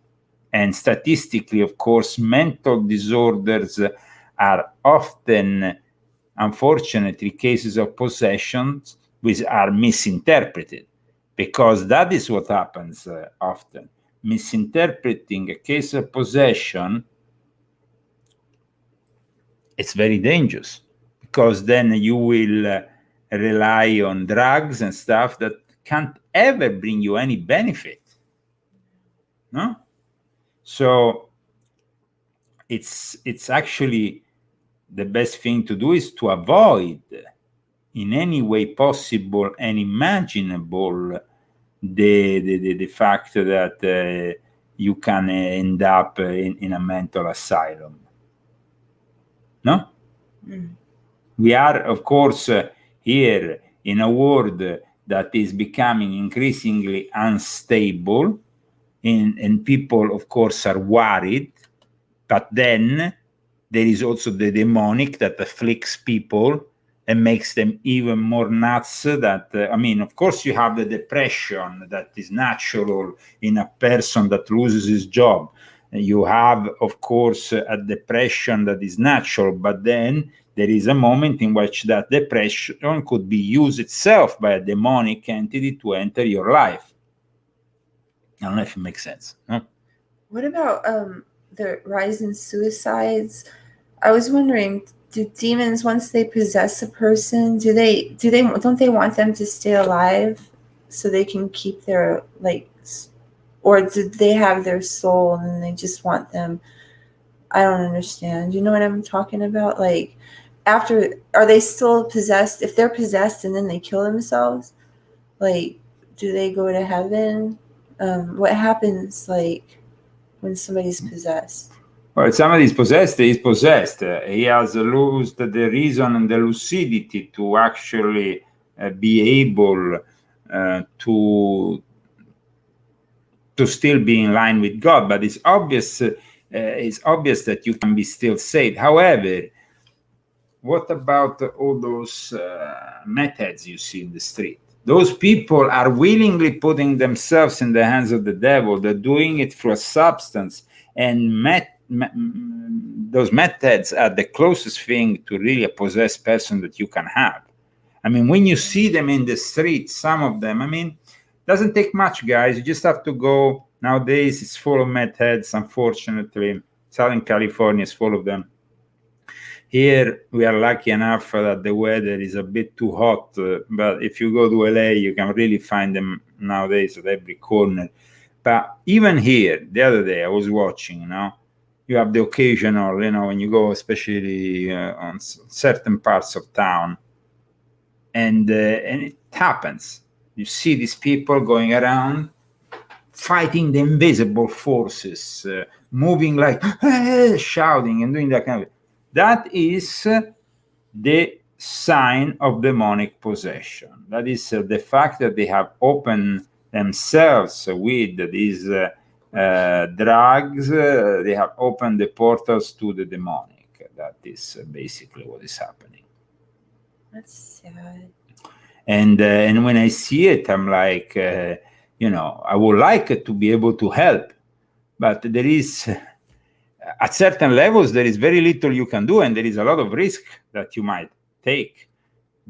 And statistically, of course, mental disorders are often, unfortunately, cases of possessions which are misinterpreted, because that is what happens often. Misinterpreting a case of possession, it's very dangerous, because then you will rely on drugs and stuff that can't ever bring you any benefit. No? So it's actually the best thing to do is to avoid in any way possible and imaginable the fact that you can end up in a mental asylum. No? We are, of course, here in a world that is becoming increasingly unstable, and people, of course, are worried. But then there is also the demonic that afflicts people and makes them even more nuts. That I mean, of course, you have the depression that is natural in a person that loses his job. You have, of course, a depression that is natural, but then there is a moment in which that depression could be used itself by a demonic entity to enter your life. I don't know if it makes sense. No? What about the rise in suicides? I was wondering, do demons, once they possess a person, don't they want them to stay alive so they can keep their, like, or do they have their soul and they just want them? I don't understand. You know what I'm talking about? Like, are they still possessed? If they're possessed and then they kill themselves, like, do they go to heaven? What happens, like, when somebody's possessed? Well, somebody is possessed, he is possessed. He has lost the reason and the lucidity to actually be able to still be in line with God. But it's obvious that you can be still saved. However, what about all those methods you see in the street? Those people are willingly putting themselves in the hands of the devil. They're doing it through a substance, and those methods are the closest thing to really a possessed person that you can have. I mean, when you see them in the street, some of them, I mean, doesn't take much, guys. You just have to go. Nowadays, it's full of meth heads, unfortunately. Southern California is full of them. Here, we are lucky enough that the weather is a bit too hot, but if you go to LA, you can really find them nowadays at every corner. But even here, the other day, I was watching, you have the occasional, when you go, especially on certain parts of town, and it happens. You see these people going around, fighting the invisible forces, moving like, shouting and doing that kind of. That is the sign of demonic possession. That is the fact that they have opened themselves with these drugs. They have opened the portals to the demonic. That is basically what is happening. That's sad. And when I see it, I'm like, I would like to be able to help, but there is, at certain levels, there is very little you can do, and there is a lot of risk that you might take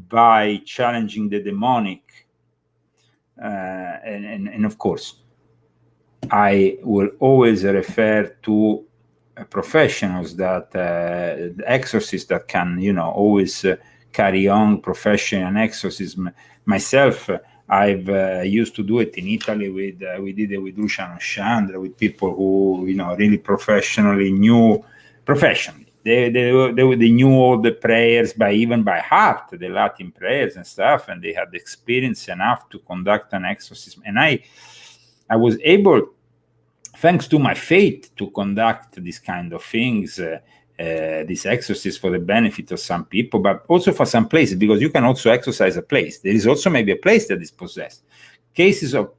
by challenging the demonic. And of course, I will always refer to professionals that exorcists that can, always carry on profession exorcism. Myself, I've used to do it in Italy we did it with Luciano Chandra, with people who really professionally knew professionally. They knew all the prayers even by heart, the Latin prayers and stuff, and they had experience enough to conduct an exorcism. And I was able, thanks to my faith, to conduct these kind of things. This exorcist for the benefit of some people, but also for some places, because you can also exorcise a place. There is also maybe a place that is possessed. Cases of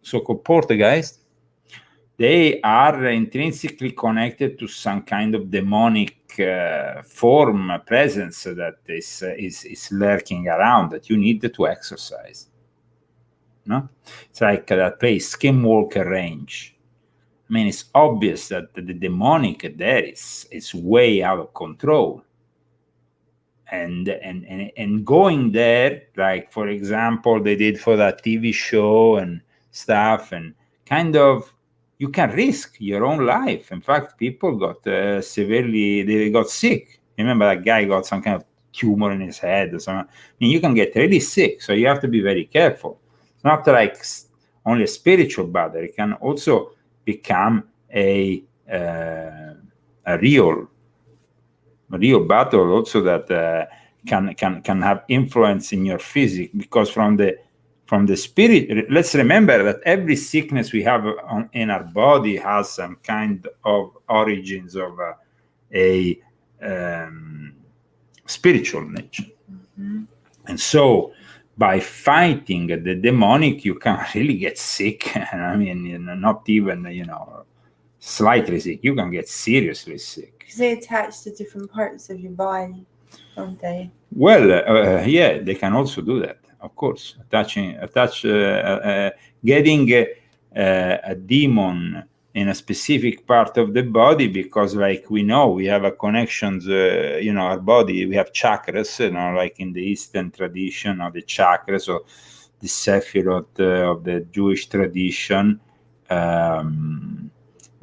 so-called poltergeist, they are intrinsically connected to some kind of demonic form, presence that is lurking around that you need to exorcise. No, it's like that place, Skinwalker Range. I mean, it's obvious that the demonic there is way out of control. And going there, like for example, they did for that TV show and stuff, and kind of you can risk your own life. In fact, people got they got sick. Remember that guy got some kind of tumor in his head or something. I mean, you can get really sick, so you have to be very careful. It's not like only a spiritual battle; it can also become a real battle also that can have influence in your physics, because from the spirit, let's remember that every sickness we have in our body has some kind of origins of a spiritual nature. Mm-hmm. And so by fighting the demonic, you can really get sick. I mean, not even, slightly sick. You can get seriously sick. Because they attach to different parts of your body, don't they? Well, yeah, they can also do that, of course. Getting a demon in a specific part of the body, because, like we know, we have a connections. Our body, we have chakras. Like in the Eastern tradition, or the chakras, or the Sephiroth of the Jewish tradition.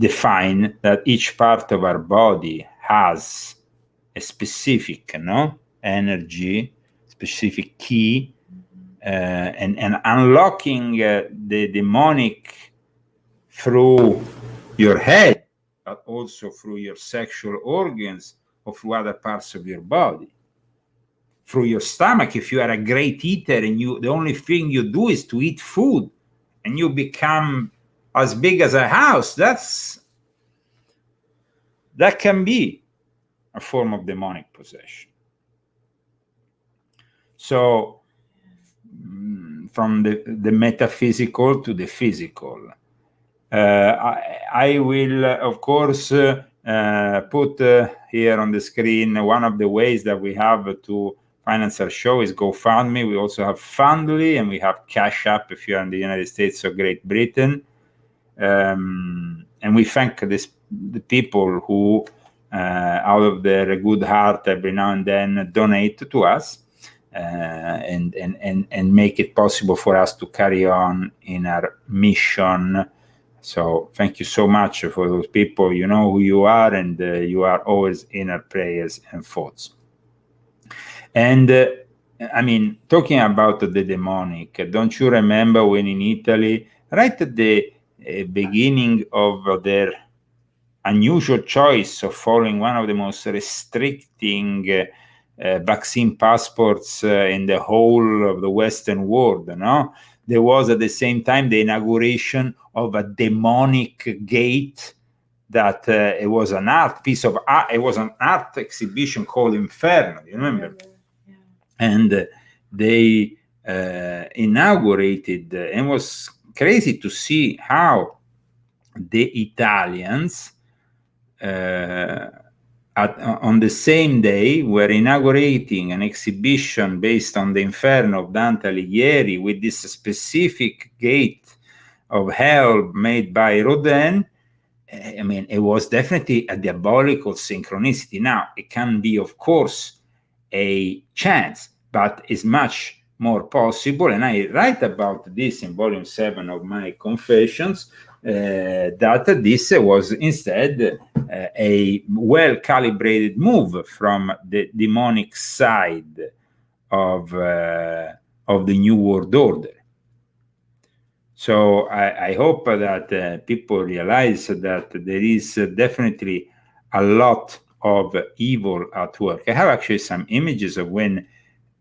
Define that each part of our body has a specific energy, specific key, and unlocking the demonic through your head, but also through your sexual organs or through other parts of your body. Through your stomach, if you are a great eater and the only thing you do is to eat food, and you become as big as a house, that can be a form of demonic possession. So from the metaphysical to the physical, I will of course put here on the screen one of the ways that we have to finance our show is GoFundMe. We also have Fundly, and we have cashapp if you're in the United States or Great Britain. And we thank the people who, out of their good heart, every now and then donate to us and make it possible for us to carry on in our mission. So thank you so much for those people. You know who you are, and you are always in our prayers and thoughts. And I mean, talking about the demonic, don't you remember when in Italy, right at the beginning of their unusual choice of following one of the most restricting vaccine passports in the whole of the Western world, there was at the same time the inauguration of a demonic gate that it was an art piece of art. It was an art exhibition called Inferno, you remember? Yeah. And they inaugurated, and it was crazy to see how the Italians on the same day were inaugurating an exhibition based on the Inferno of Dante Alighieri with this specific gate of hell made by Rodin. I mean, it was definitely a diabolical synchronicity. Now, it can be, of course, a chance, but it's much more possible, and I write about this in volume 7 of my Confessions, that this was instead a well-calibrated move from the demonic side of the New World Order. So I hope that people realize that there is definitely a lot of evil at work. I have actually some images of when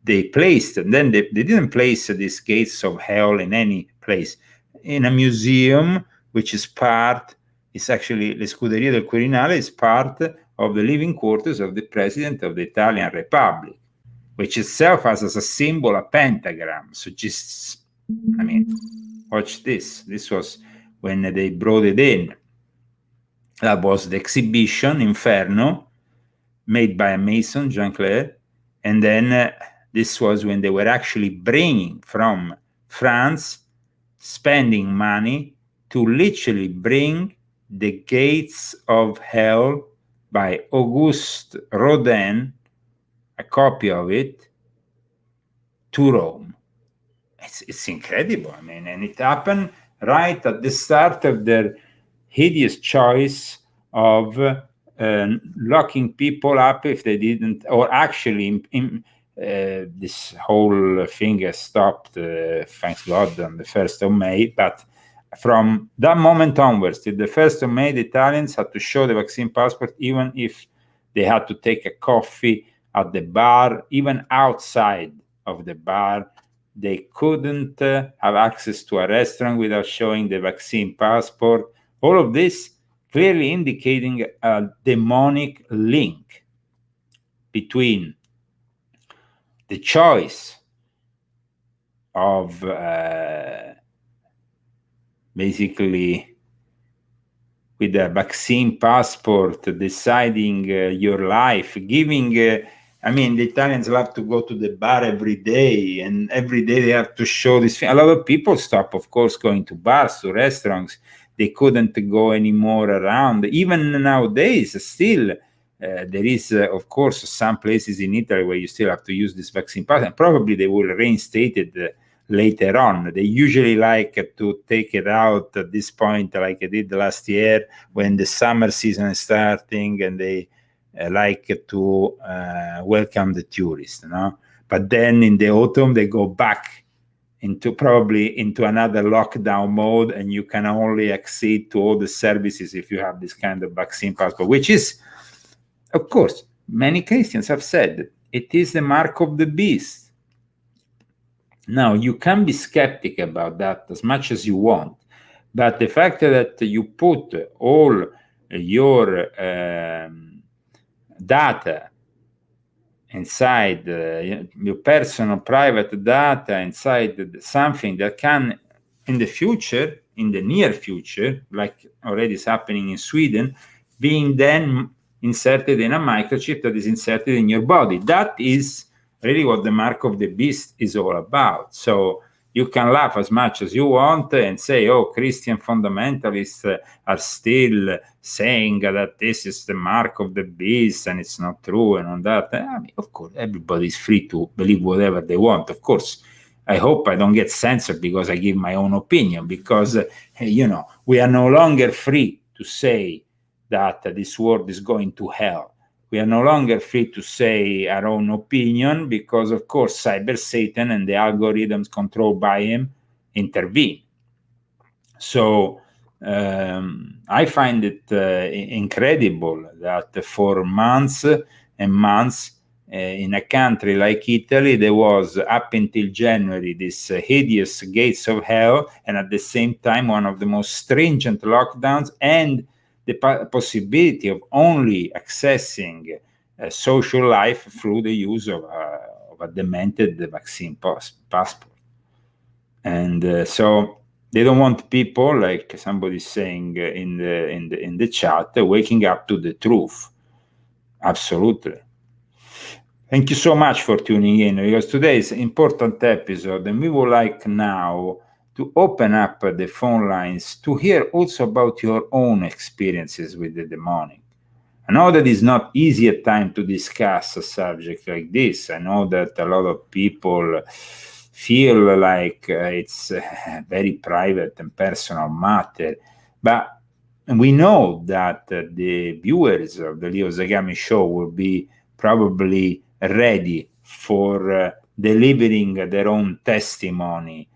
they placed, and then they didn't place these gates of hell in any place. In a museum, which is it's actually the Scuderia del Quirinale, is part of the living quarters of the President of the Italian Republic, which itself has as a symbol a pentagram. So just, I mean, watch this. This was when they brought it in. That was the exhibition Inferno, made by a Mason, Jean Claire. And then this was when they were actually bringing from France, spending money to literally bring the Gates of Hell by Auguste Rodin, a copy of it, to Rome. It's incredible. I mean, and it happened right at the start of their hideous choice of locking people up if they didn't, or actually this whole thing has stopped, thanks God, on the 1st of May. But from that moment onwards, till the 1st of May, the Italians had to show the vaccine passport, even if they had to take a coffee at the bar, even outside of the bar. They couldn't have access to a restaurant without showing the vaccine passport. All of this clearly indicating a demonic link between the choice of basically with a vaccine passport, deciding your life, giving I mean, the Italians love to go to the bar every day, and every day they have to show this thing. A lot of people stop, of course, going to bars, to restaurants. They couldn't go anymore around. Even nowadays, still, there is, of course, some places in Italy where you still have to use this vaccine pass, and probably they will reinstate it later on. They usually like to take it out at this point, like I did last year when the summer season is starting, and they like to welcome the tourists, no? But then in the autumn they go back into another lockdown mode, and you can only accede to all the services if you have this kind of vaccine passport, which is, of course, many Christians have said it is the mark of the beast. Now, you can be skeptic about that as much as you want, but the fact that you put all your data inside your personal private data inside something that can in the future, in the near future, like already is happening in Sweden, being then inserted in a microchip that is inserted in your body. That is really what the mark of the beast is all about. So you can laugh as much as you want and say, oh, Christian fundamentalists are still saying that this is the mark of the beast and it's not true and all that. I mean, of course, everybody is free to believe whatever they want. Of course, I hope I don't get censored because I give my own opinion, because, we are no longer free to say that this world is going to hell. We are no longer free to say our own opinion because, of course, Cyber Satan and the algorithms controlled by him intervene. So I find it incredible that for months and months in a country like Italy, there was, up until January, this hideous gates of hell, and at the same time, one of the most stringent lockdowns, and the possibility of only accessing social life through the use of a demented vaccine passport. And so they don't want people, like somebody saying in the chat, waking up to the truth. Absolutely. Thank you so much for tuning in, because today is an important episode, and we would like now to open up the phone lines to hear also about your own experiences with the demonic. I know that it's not easy at times to discuss a subject like this. I know that a lot of people feel like it's a very private and personal matter, but we know that the viewers of the Leo Zagami show will be probably ready for delivering their own testimony,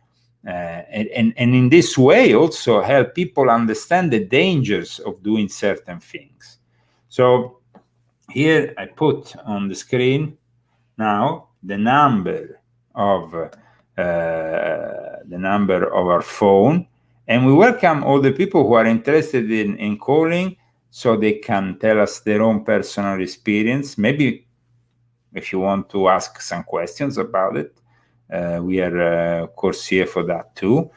and in this way also help people understand the dangers of doing certain things. So here I put on the screen now the number of our phone, and we welcome all the people who are interested in calling, so they can tell us their own personal experience. Maybe if you want to ask some questions about it, we are of course here for that too.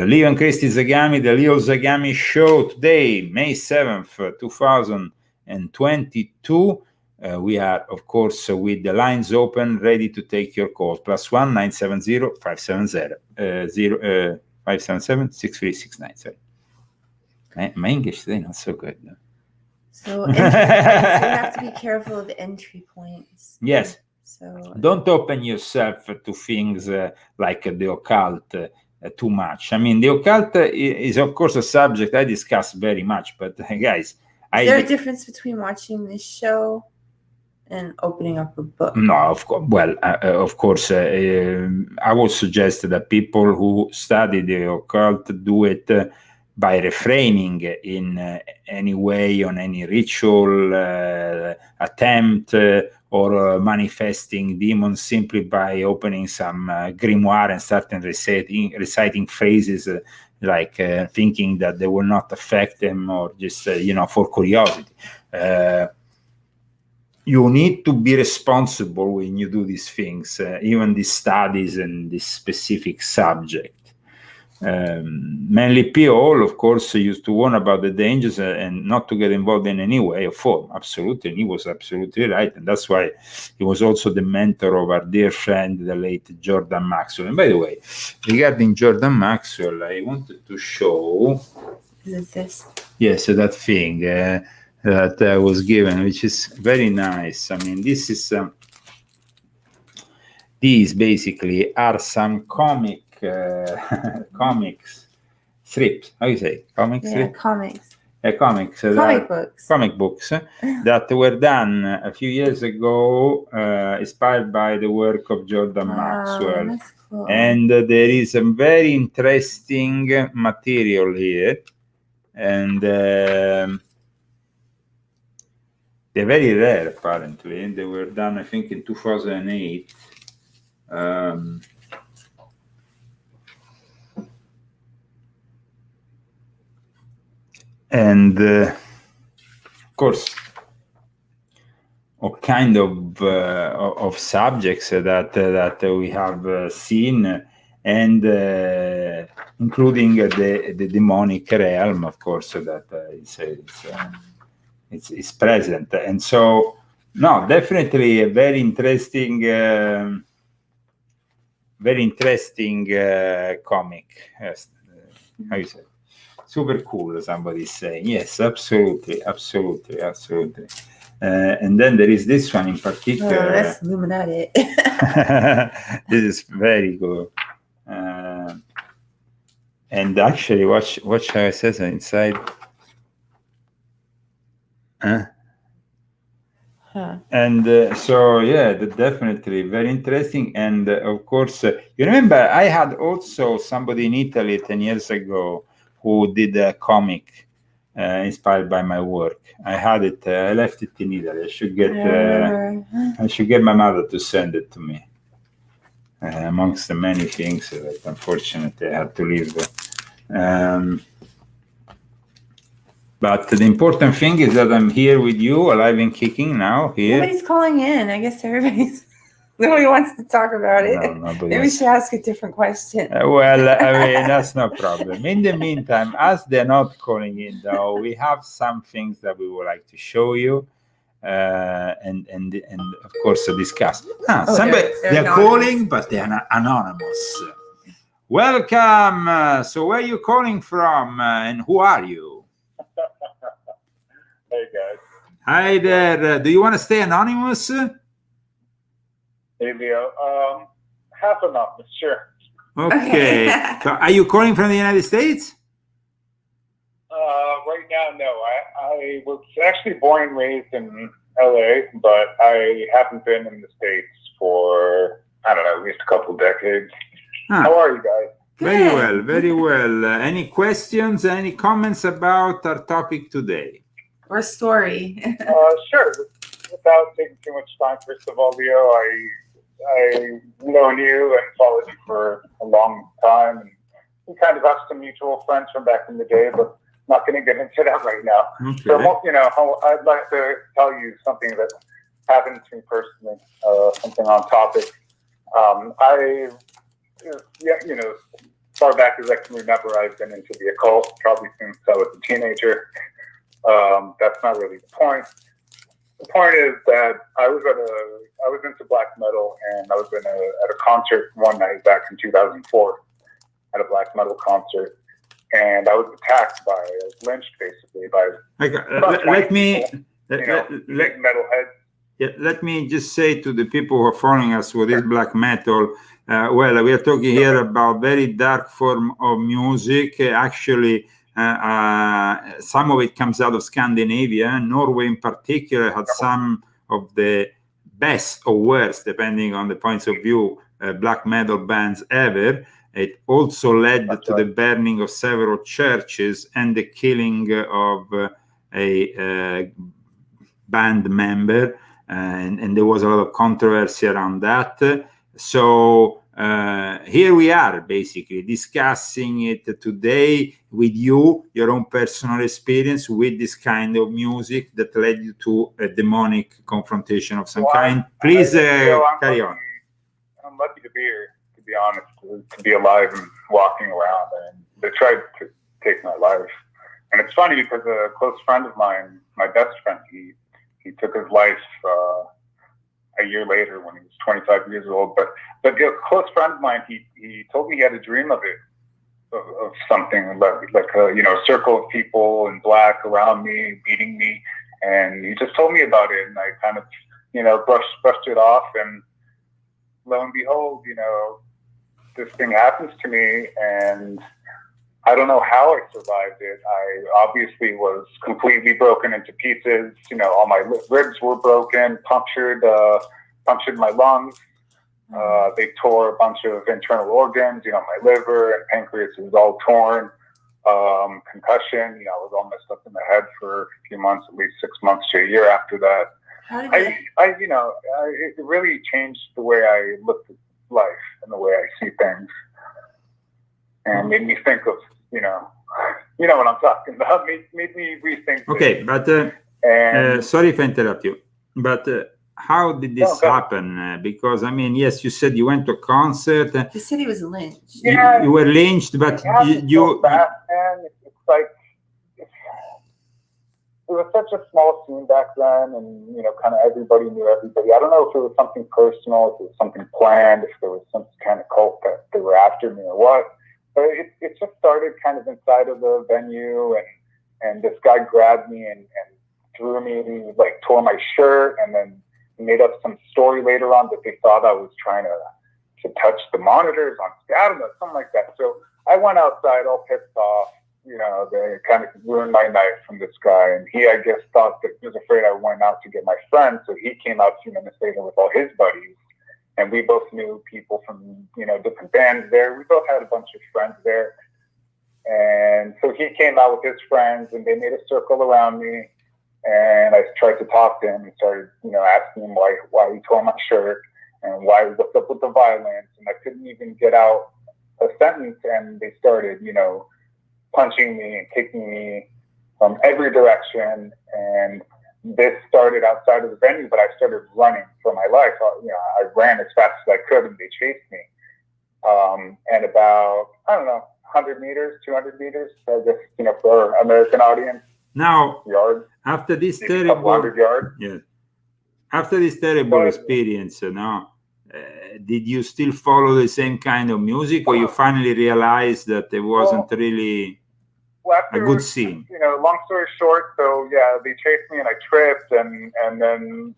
Leo and Christy Zagami, the Leo Zagami show today, May 7th, 2022. We are, of course, with the lines open, ready to take your calls. +1 970 570 577 6369. Sorry. My English today not so good. No? So entry points, you have to be careful of entry points. Yes. So don't open yourself to things like the occult too much. I mean, the occult is, of course, a subject I discuss very much. But guys, is there a difference between watching this show and opening up a book? No, of course. Well, of course, I would suggest that people who study the occult do it by refraining in any way on any ritual attempt or manifesting demons simply by opening some grimoire and starting reciting phrases like thinking that they will not affect them, or just for curiosity. You need to be responsible when you do these things, even these studies and this specific subject. Manly P. Hall, of course, used to warn about the dangers and not to get involved in any way or form. Absolutely, and he was absolutely right. And that's why he was also the mentor of our dear friend, the late Jordan Maxwell. And by the way, regarding Jordan Maxwell, I wanted to show... Is it this? Yes, that thing that I was given, which is very nice. I mean, this is... these basically are some comics strips. How you say comics? Yeah, comics. Comics. Comic books that were done a few years ago, inspired by the work of Jordan Maxwell. That's cool. And there is a very interesting material here, and they're very rare. Apparently, they were done, I think, in 2008. And of course, all kind of subjects that we have seen, and including the demonic realm, of course, that it's present. And so, no, definitely a very interesting comic. How you say? Super cool, somebody's saying. Yes, absolutely. And then there is this one in particular. Oh, that's Illuminati. This is very good. And actually, watch how it says inside. And so, yeah, definitely very interesting. And of course, you remember I had also somebody in Italy 10 years ago who did a comic inspired by my work. I had it. I left it in Italy. I should get my mother to send it to me. Amongst the many things that unfortunately I had to leave. But the important thing is that I'm here with you, alive and kicking now. Here. Nobody's calling in. I guess nobody wants to talk about it. No, maybe we should ask a different question. Well, I mean, that's no problem. In the meantime, as they're not calling in, though, we have some things that we would like to show you, and of course discuss. They're calling, but they're not anonymous. Welcome. So, where are you calling from, and who are you? Hey guys. Hi there. Do you want to stay anonymous? Hey Leo. Half anonymous, sure. Okay. So are you calling from the United States? Right now, no. I was actually born and raised in LA, but I haven't been in the States for, I don't know, at least a couple of decades. How are you guys? Very well, very well. Any questions, any comments about our topic today? Or story? Sure. Without taking too much time, first of all, Leo, I've known you and followed you for a long time, and we kind of have some mutual friends from back in the day, but I'm not going to get into that right now. Okay. So, I'd like to tell you something that happened to me personally, something on topic. far back as I can remember, I've been into the occult, probably since I was a teenager. That's not really the point. The point is that I was into black metal, and I was at a concert one night back in 2004, at a black metal concert, and I was attacked I was lynched basically by let me big metalheads. Yeah, let me just say to the people who are following us with this black metal, well, we are talking here about very dark form of music. Actually, some of it comes out of Scandinavia. Norway in particular had some of the best or worst, depending on the points of view, black metal bands ever. It also led to the burning of several churches and the killing of a band member. And there was a lot of controversy around that. So here we are basically discussing it today with you, your own personal experience with this kind of music that led you to a demonic confrontation of some kind. Please carry on. I'm lucky to be here, to be honest, to be alive and walking around. And they tried to take my life. And it's funny because a close friend of mine, my best friend, he took his life a year later when he was 25 years old. But a close friend of mine, he told me he had a dream of it, of something like a circle of people in black around me, beating me. And he just told me about it, and I kind of, brushed it off. And lo and behold, this thing happens to me, and I don't know how I survived it. I obviously was completely broken into pieces. All my ribs were broken, punctured my lungs. They tore a bunch of internal organs. My liver and pancreas was all torn. Concussion. I was all messed up in the head for a few months, at least 6 months to a year after that. It really changed the way I looked at life and the way I see things, and made me think of. You know what I'm talking about. Made me rethink. Okay, but sorry if I interrupt you. But how did this happen? Because yes, you said you went to a concert. The city was lynched. Yeah, you were lynched, but you. Fast, man. It's like it was such a small scene back then, and kind of everybody knew everybody. I don't know if it was something personal, if it was something planned, if there was some kind of cult that they were after me or what. But it just started kind of inside of the venue, and this guy grabbed me and threw me, and he tore my shirt, and then made up some story later on that they thought I was trying to touch the monitors on, I don't know, something like that. So I went outside all pissed off. They kind of ruined my night from this guy, and he, I guess, thought that he was afraid I went out to get my friend, so he came out a few minutes later with all his buddies. And we both knew people from, different bands there. We both had a bunch of friends there. And so he came out with his friends, and they made a circle around me. And I tried to talk to him and started, asking him why he tore my shirt and what's up with the violence. And I couldn't even get out a sentence. And they started, punching me and kicking me from every direction. And this started outside of the venue, but I started running for my life. I ran as fast as I could, and they chased me. And about, 100 meters, 200 meters, I guess, for our American audience. Now, yards, after this maybe terrible, 100 yards. Yeah, after this terrible experience, did you still follow the same kind of music, or you finally realized that it wasn't really a good scene? Long story short, so yeah, they chased me and I tripped, and then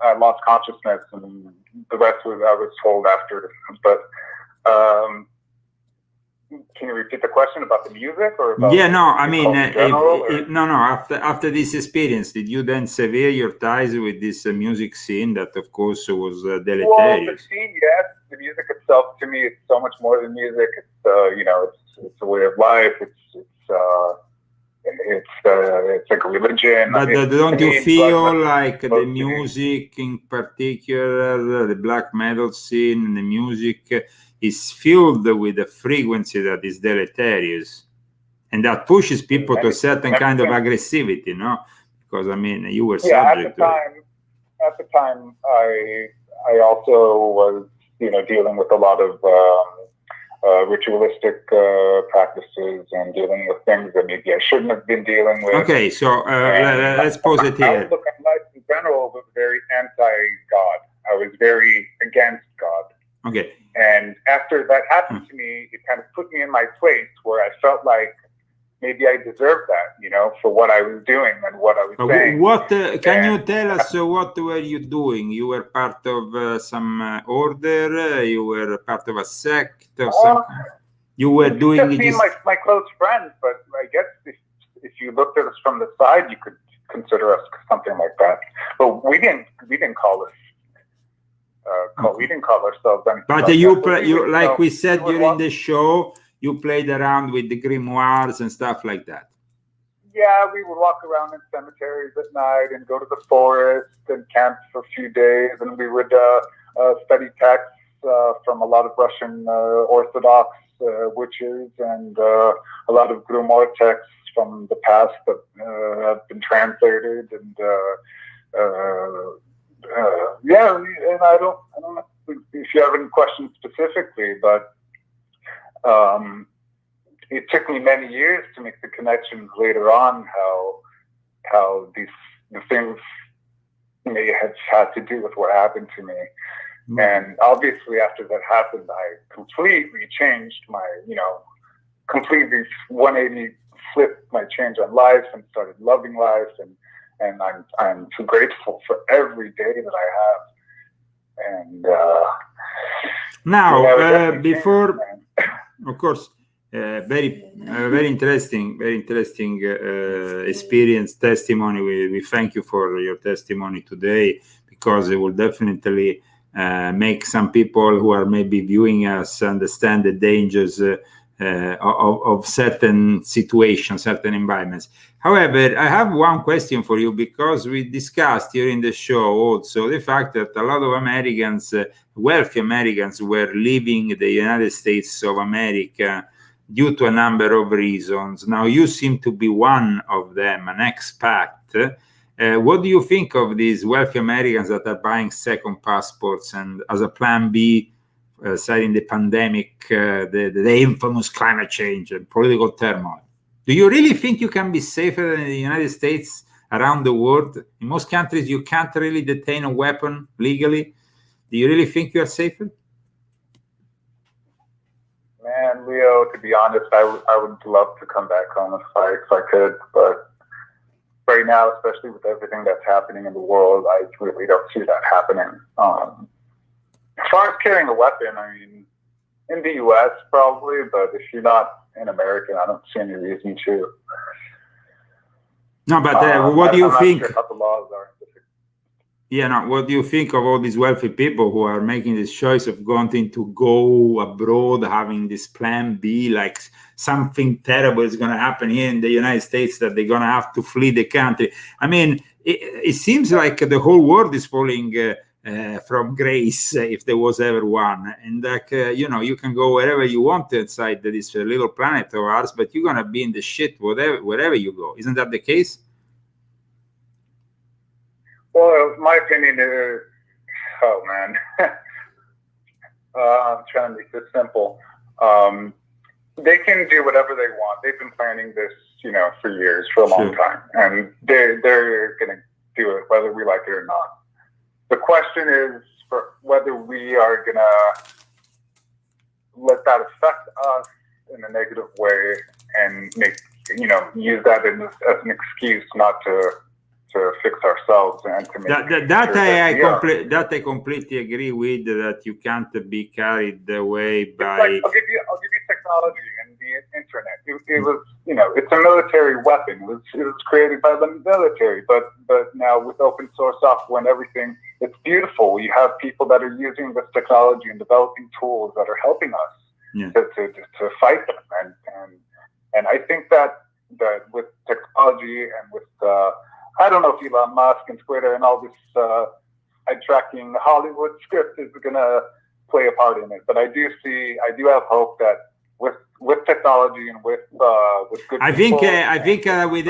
I lost consciousness, and the rest I was told after. But can you repeat the question about the music, or about after this experience, did you then sever your ties with this music scene that, of course, was deleterious? Well, the scene, yes. The music itself, to me, it's so much more than music. It's it's a way of life. It's like a religion. But don't you feel like the music, in particular, the black metal scene, and the music is filled with a frequency that is deleterious, and that pushes people to a certain kind of aggressivity, no? Because you were subject to it. At the time, I also was dealing with a lot of ritualistic practices and dealing with things that maybe I shouldn't have been dealing with. Okay, so let's pause it My here. outlook on life in general was very anti-God. I was very against God. Okay. And after that happened to me, it kind of put me in my place where I felt like maybe I deserved that, you know, for what I was doing and what I was saying. What can you tell us? What were you doing? You were part of some order. You were part of a sect or something. You were doing just being my close friends, but I guess if you looked at us from the side, you could consider us something like that. But we didn't call us. We didn't call ourselves anything. But like we said during the show, you played around with the grimoires and stuff like that. Yeah, we would walk around in cemeteries at night and go to the forest and camp for a few days, and we would study texts from a lot of Russian Orthodox witches and a lot of grimoire texts from the past that have been translated. And yeah, and I don't know if you have any questions specifically, but it took me many years to make the connections later on how the things may have had to do with what happened to me. And obviously after that happened, I completely changed my, completely 180 flipped my change on life and started loving life. And I'm too grateful for every day that I have. And now, before, of course, very interesting experience, testimony. We thank you for your testimony today, because it will definitely make some people who are maybe viewing us understand the dangers of certain situations, certain environments. However, I have one question for you, because we discussed during the show also the fact that a lot of Americans, wealthy Americans, were leaving the United States of America due to a number of reasons. Now, you seem to be one of them, an expat. What do you think of these wealthy Americans that are buying second passports and as a plan B, citing the pandemic, the infamous climate change and political turmoil? Do you really think you can be safer than in the United States around the world? In most countries, you can't really detain a weapon legally. Do you really think you are safer? Man, Leo, to be honest, I would love to come back home if I could, but right now, especially with everything that's happening in the world, I really don't see that happening. As far as carrying a weapon, I mean, in the U.S. probably, but if you're not in America, I don't see any reason to. No, but what do you think? I'm not sure how the laws are. Yeah, no, what do you think of all these wealthy people who are making this choice of wanting to go abroad, having this plan B, like something terrible is going to happen here in the United States, that they're going to have to flee the country? I mean, it seems like the whole world is falling from grace, if there was ever one. And like, you can go wherever you want inside this little planet of ours, but you're going to be in the shit wherever you go. Isn't that the case? Well, my opinion is, oh man, I'm trying to make this simple. They can do whatever they want. They've been planning this, for years, for a long time, and they're going to do it whether we like it or not. The question is for whether we are going to let that affect us in a negative way and make, use that as an excuse not to fix ourselves and to make that I completely agree with, that you can't be carried away by. I'll give you technology and the internet. It was it's a military weapon. It was created by the military, but now with open source software and everything, it's beautiful. You have people that are using this technology and developing tools that are helping us to fight them, and I think that with technology and with I don't know if Elon Musk and Twitter and all this eye-tracking Hollywood script is going to play a part in it, but I do have hope that with with technology and with good I people. think with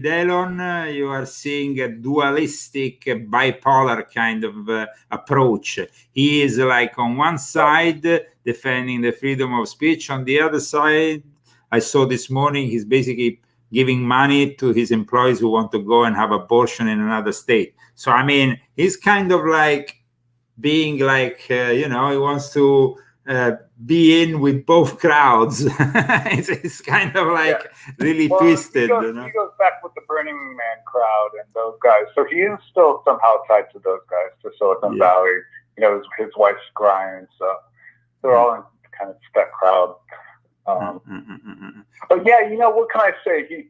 Elon, you are seeing a dualistic, bipolar kind of approach. He is like on one side defending the freedom of speech, on the other side, I saw this morning he's basically giving money to his employees who want to go and have abortion in another state. So I mean, he's kind of like being like he wants to be in with both crowds. it's kind of like really twisted. He goes back with the Burning Man crowd and those guys. So he is still somehow tied to those guys, to Silicon Valley. His wife's grind. So they're all in kind of that crowd. But yeah, what can I say?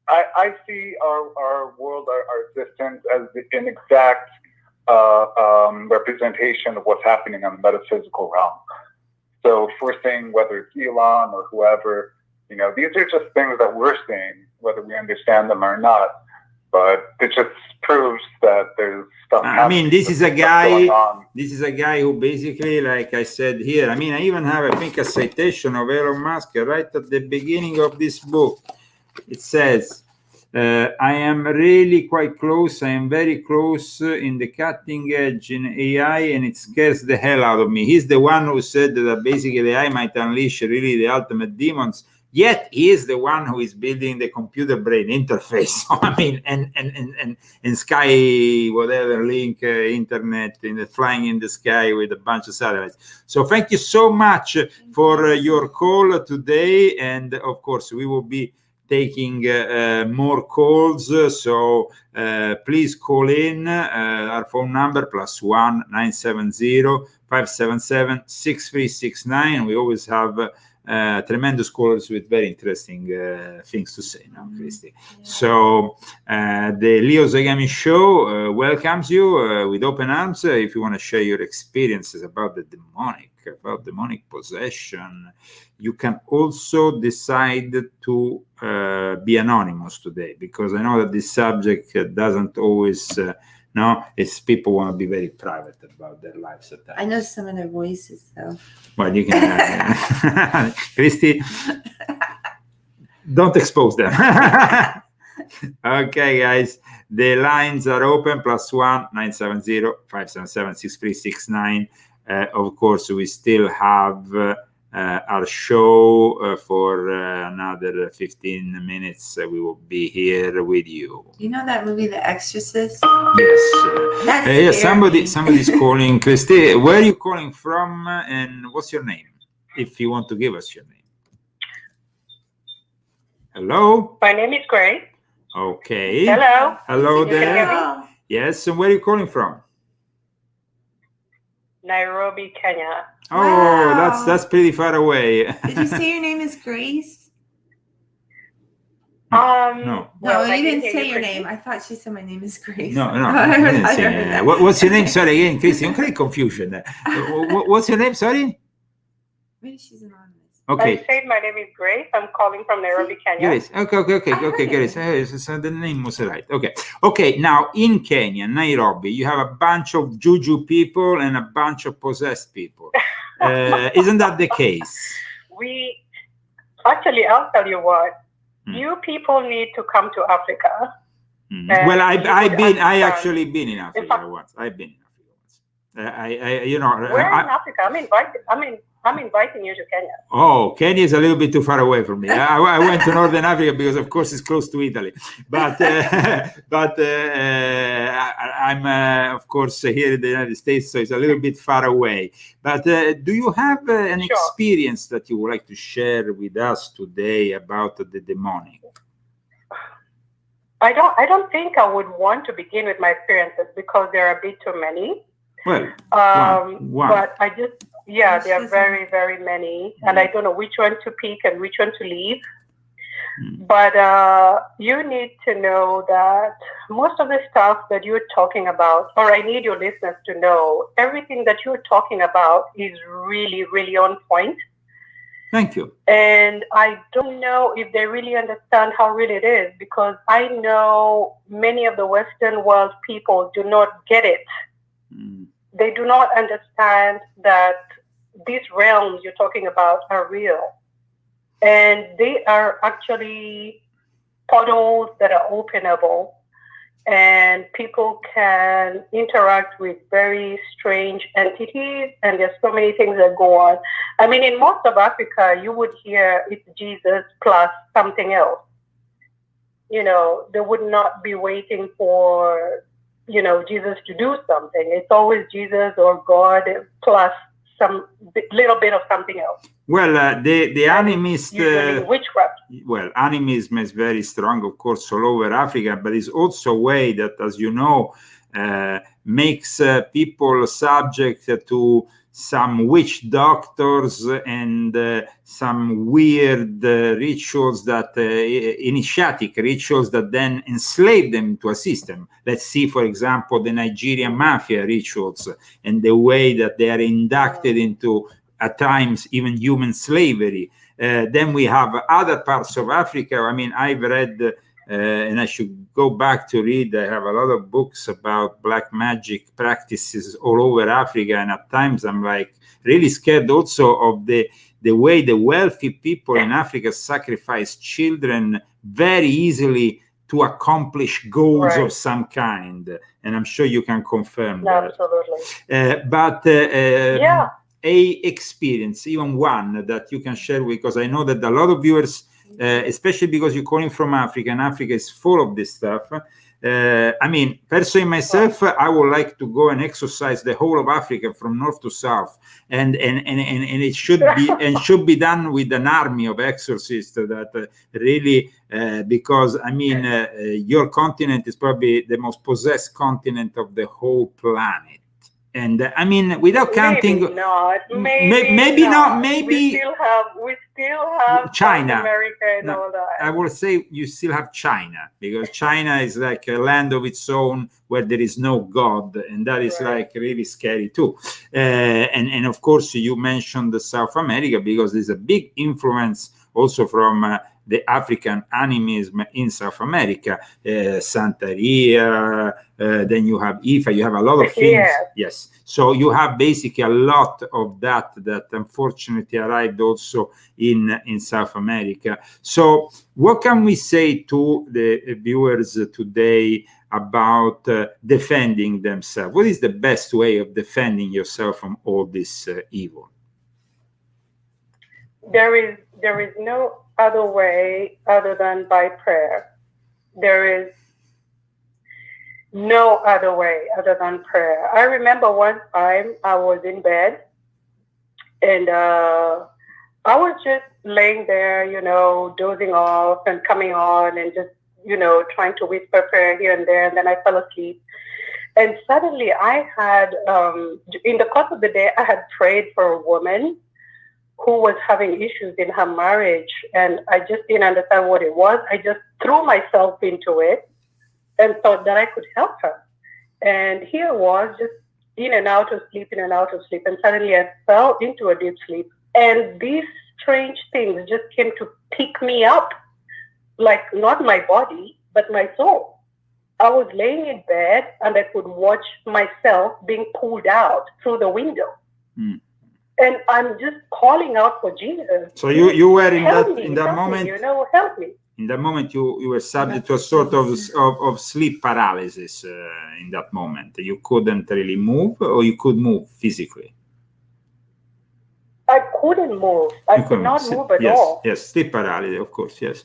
I see our world, our existence as an exact representation of what's happening on the metaphysical realm. So if we're saying, whether it's Elon or whoever, these are just things that we're seeing, whether we understand them or not. But it just proves that there's stuff happening. I mean, this is a guy who basically, like I said here, I mean, I even have, I think, a citation of Elon Musk right at the beginning of this book. It says, I am really quite close. I am very close in the cutting edge in AI, and it scares the hell out of me. He's the one who said that basically AI might unleash really the ultimate demons. Yet he is the one who is building the computer brain interface. So, I mean, and sky, whatever link, internet, flying in the sky with a bunch of satellites. So thank you so much for your call today. And of course, we will be taking more calls. So please call in. Our phone number +1 970 577 6369. We always have tremendous callers with very interesting things to say now, Christy. So the Leo Zagami show welcomes you with open arms. If you want to share your experiences about the demonic possession, you can also decide to be anonymous today, because I know that this subject doesn't always it's people want to be very private about their lives at times. I know some of their voices, though. Well, you can, Christy, don't expose them. Okay, guys, the lines are open. +1 970 577 6369. Of course, we still have our show for another 15 minutes. We will be here with you. You know that movie, The Exorcist? Yes. Somebody's calling. Christy, where are you calling from, and what's your name, if you want to give us your name? Hello? My name is Grace. Okay. Hello there. Yes, and where are you calling from? Nairobi, Kenya. Oh, Wow. that's pretty far away. Did you say your name is Grace? No, you didn't say your name. I thought she said my name is Grace. No, I didn't say that. What's your name? Sorry, again, Christy. I'm kind of confusion there. What's your name? Sorry. Maybe she's anonymous. Okay. I said my name is Grace. I'm calling from Nairobi, Kenya. Grace. Okay, Grace. So the name was right. Okay. Now in Kenya, Nairobi, you have a bunch of juju people and a bunch of possessed people. Isn't that the case? I'll tell you what. You people need to come to Africa. Well, I actually been in Africa once. I've been in Africa once. Where in Africa? I'm inviting you to Kenya. Oh, Kenya is a little bit too far away from me. I went to Northern Africa because, of course, it's close to Italy. But I'm, of course, here in the United States, so it's a little bit far away. But do you have an experience that you would like to share with us today about the demonic? I don't think I would want to begin with my experiences because there are a bit too many. Well, one. But there are very, very many, and I don't know which one to pick and which one to leave. But you need to know that most of the stuff that you're talking about, or I need your listeners to know, everything that you're talking about is really, really on point. Thank you. And I don't know if they really understand how real it is, because I know many of the Western world people do not get it. They do not understand that these realms you're talking about are real. and they are actually portals that are openable, and people can interact with very strange entities, and there's so many things that go on. I mean, in most of Africa, you would hear it's Jesus plus something else. You know, they would not be waiting for, you know, Jesus to do something. It's always Jesus or God plus some little bit of something else. Well, the animist, usually witchcraft. Well, animism is very strong, of course, all over Africa, but it's also a way that, as you know, makes people subject to some witch doctors and some weird rituals, that initiatic rituals that then enslave them to a system. Let's see, for example, the Nigerian mafia rituals and the way that they are inducted into, at times, even human slavery. Then we have other parts of Africa. I mean, I've read, and I should go back to read, I have a lot of books about black magic practices all over Africa, and at times I'm like really scared also of the way the wealthy people in Africa sacrifice children very easily to accomplish goals of some kind, and I'm sure you can confirm that. Absolutely. But yeah, a experience, even one that you can share, because I know that a lot of viewers, especially because you're calling from Africa, and Africa is full of this stuff. I mean, personally myself, I would like to go and exercise the whole of Africa from north to south, and it should be done with an army of exorcists that really, because I mean, your continent is probably the most possessed continent of the whole planet. And I mean, without counting, maybe not. Maybe we still have China, South America and all that. I will say you still have China, because China is like a land of its own where there is no God, and that is like really scary too. And of course, you mentioned the South America, because there's a big influence also from the African animism in South America, Santeria, then you have Ifa, you have a lot of things. Yes. So you have basically a lot of that unfortunately arrived also in South America. So what can we say to the viewers today about defending themselves? What is the best way of defending yourself from all this evil? There is no other way other than by prayer. There is no other way other than prayer. I remember one time I was in bed, and I was just laying there, you know, dozing off and coming on, and just, you know, trying to whisper prayer here and there, and then I fell asleep. And suddenly I had, in the course of the day, I had prayed for a woman who was having issues in her marriage, and I just didn't understand what it was. I just threw myself into it and thought that I could help her. And here I was, just in and out of sleep, in and out of sleep, and suddenly I fell into a deep sleep. And these strange things just came to pick me up, like not my body, but my soul. I was laying in bed, and I could watch myself being pulled out through the window. And I'm just calling out for Jesus. So you were in that moment, you know, help me. In that moment, you were subject to a sort of sleep paralysis. In that moment, you couldn't really move, or you could move physically. I couldn't move. I could not move at all. Yes, sleep paralysis, of course. Yes.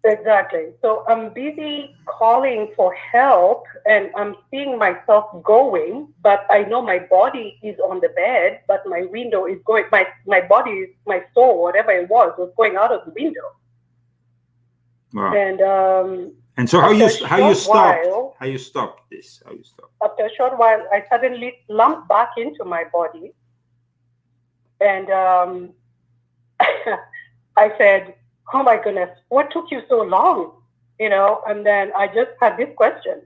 Exactly. So I'm busy calling for help, and I'm seeing myself going, but I know my body is on the bed, but my window is going, my body, my soul, whatever it was going out of the window. Wow. And so how you stopped this? After a short while, I suddenly slumped back into my body, and I said, "Oh my goodness, what took you so long?" You know, and then I just had this question.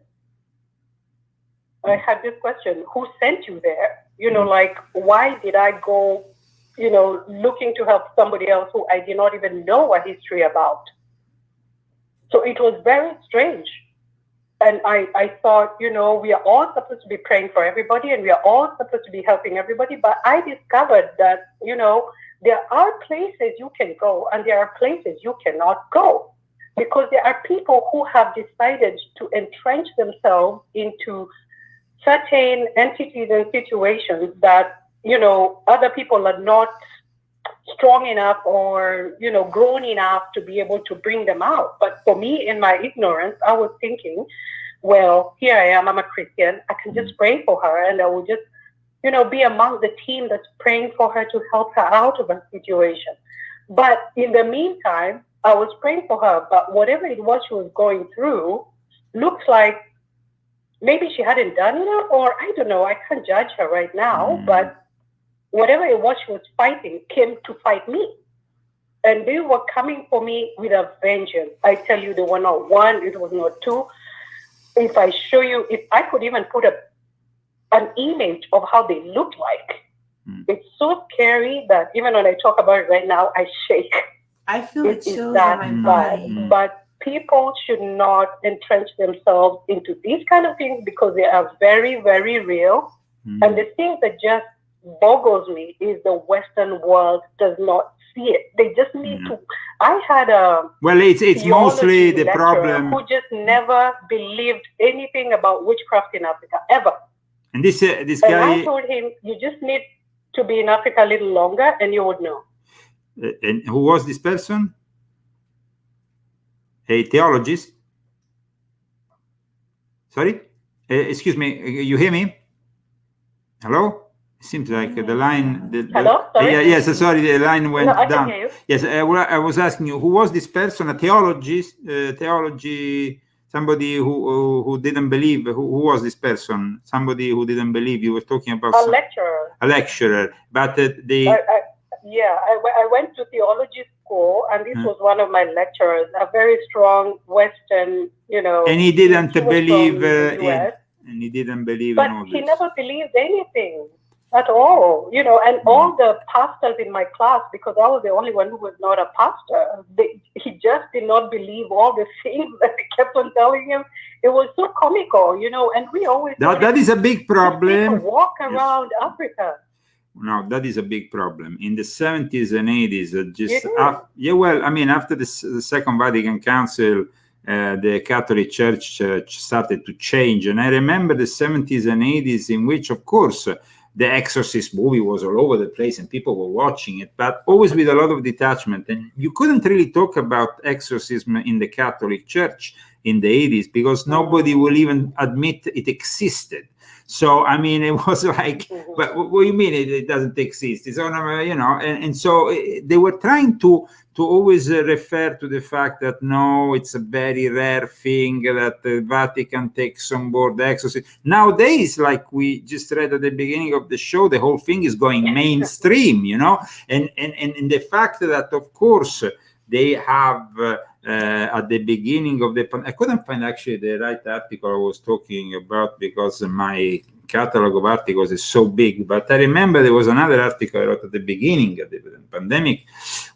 Who sent you there? You know, like, why did I go, you know, looking to help somebody else who I did not even know a history about? So it was very strange. And I thought, you know, we are all supposed to be praying for everybody, and we are all supposed to be helping everybody. But I discovered that, you know, there are places you can go and there are places you cannot go, because there are people who have decided to entrench themselves into certain entities and situations that, you know, other people are not strong enough or, you know, grown enough to be able to bring them out. But for me, in my ignorance, I was thinking, well, here I am, I'm a Christian, I can just pray for her and I will just, you know, be among the team that's praying for her to help her out of a situation. But in the meantime, I was praying for her, but whatever it was she was going through, looks like maybe she hadn't done enough, or I don't know, I can't judge her right now, but whatever it was she was fighting came to fight me. And they were coming for me with a vengeance. I tell you, they were not one, it was not two. If I show you, if I could even put an image of how they look like, it's so scary that even when I talk about it right now, I shake. I feel the chills in my body. But people should not entrench themselves into these kind of things because they are very, very real. And the thing that just boggles me is the Western world does not see it. They just need to. I had a it's mostly the problem who just never believed anything about witchcraft in Africa ever. And this and guy, I told him, you just need to be in Africa a little longer and you would know. And who was this person? A theologist? Sorry? Excuse me, you hear me? Hello? It seems like the line... Hello? Sorry? Yes, sorry, the line went I down. can hear you. Yes, I was asking you, who was this person? A theologist? Somebody who didn't believe? Who was this person? Somebody who didn't believe? You were talking about... A lecturer. A lecturer. But I went to theology school, and this was one of my lecturers, a very strong Western, you know. And he didn't believe and he didn't believe but in all this. He never believed anything at all, you know. And all the pastors in my class, because I was the only one who was not a pastor, he just did not believe all the things that they kept on telling him. It was so comical, you know. And we always that is a big problem. Walk around Africa. No, that is a big problem. In the 70s and 80s, I mean, after the Second Vatican Council, the Catholic Church started to change. And I remember the 70s and 80s in which, of course, the Exorcist movie was all over the place and people were watching it, but always with a lot of detachment. And you couldn't really talk about exorcism in the Catholic Church in the 80s because nobody will even admit it existed. So, I mean, it was like, but what do you mean it doesn't exist? It's on, you know, and so they were trying to always refer to the fact that, no, it's a very rare thing that the Vatican takes on board the exorcism. Nowadays, like we just read at the beginning of the show, the whole thing is going mainstream, you know, and the fact that, of course, they have... at the beginning of I couldn't find actually the right article I was talking about because my catalog of articles is so big, but I remember there was another article I wrote at the beginning of the pandemic,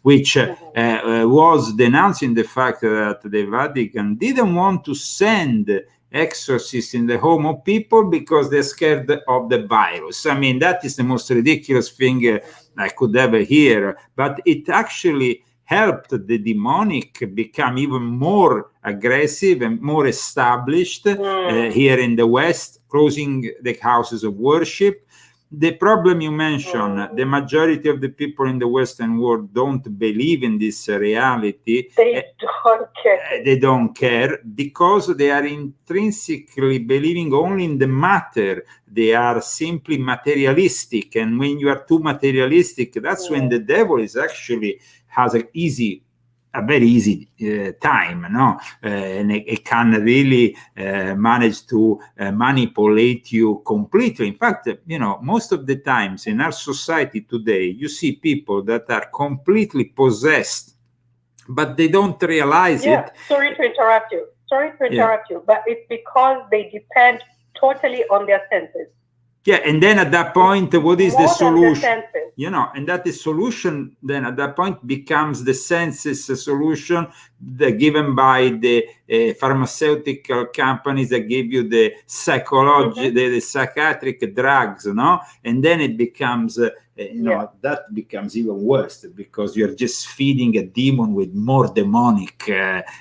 which was denouncing the fact that the Vatican didn't want to send exorcists in the home of people because they're scared of the virus. I mean, that is the most ridiculous thing I could ever hear, but it actually helped the demonic become even more aggressive and more established here in the West, closing the houses of worship. The problem you mentioned, the majority of the people in the Western world don't believe in this reality. They don't care. They don't care because they are intrinsically believing only in the matter. They are simply materialistic. And when you are too materialistic, that's when the devil is actually has a very easy time, no? And it can really manage to manipulate you completely. In fact, you know, most of the times in our society today, you see people that are completely possessed, but they don't realize it. Sorry to interrupt you, but it's because they depend totally on their senses. Yeah, and then at that point, what is the solution? you know, and that the solution then at that point becomes the senses solution given by the pharmaceutical companies that give you the psychology, the psychiatric drugs, no? And then it becomes, you know, that becomes even worse because you're just feeding a demon with more demonic.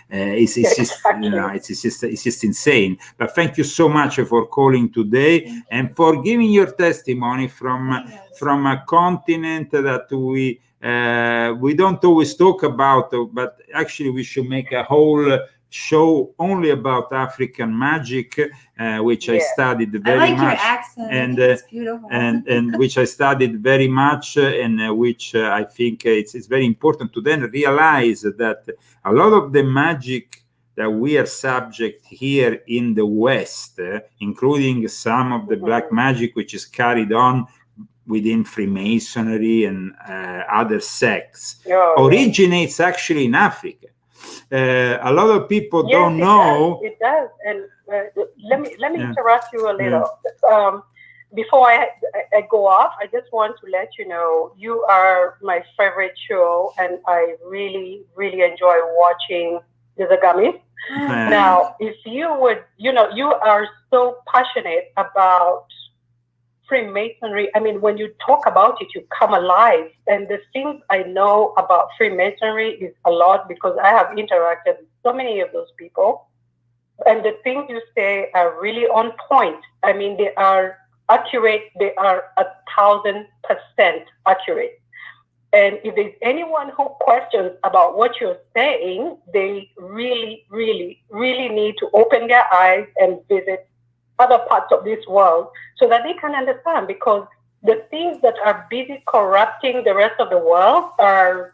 It's just, you know, it's just insane. But thank you so much for calling today and for giving your testimony from a continent that we don't always talk about, but actually we should make a whole show only about African magic, which I studied very much. Your accent. And it's beautiful. and which I studied very much, and which I think it's very important to then realize that a lot of the magic that we are subject here in the West, including some of the black magic which is carried on within Freemasonry and other sects, originates actually in Africa. A lot of people don't know. It does. And let me interrupt you a little. Before I go off, I just want to let you know you are my favorite show, and I really, really enjoy watching the Zagami. Now, if you would, you know, you are so passionate about Freemasonry. I mean, when you talk about it, you come alive. And the things I know about Freemasonry is a lot because I have interacted with so many of those people. And the things you say are really on point. I mean, they are accurate. They are 1,000% accurate. And if there's anyone who questions about what you're saying, they really, really, really need to open their eyes and visit other parts of this world so that they can understand, because the things that are busy corrupting the rest of the world are,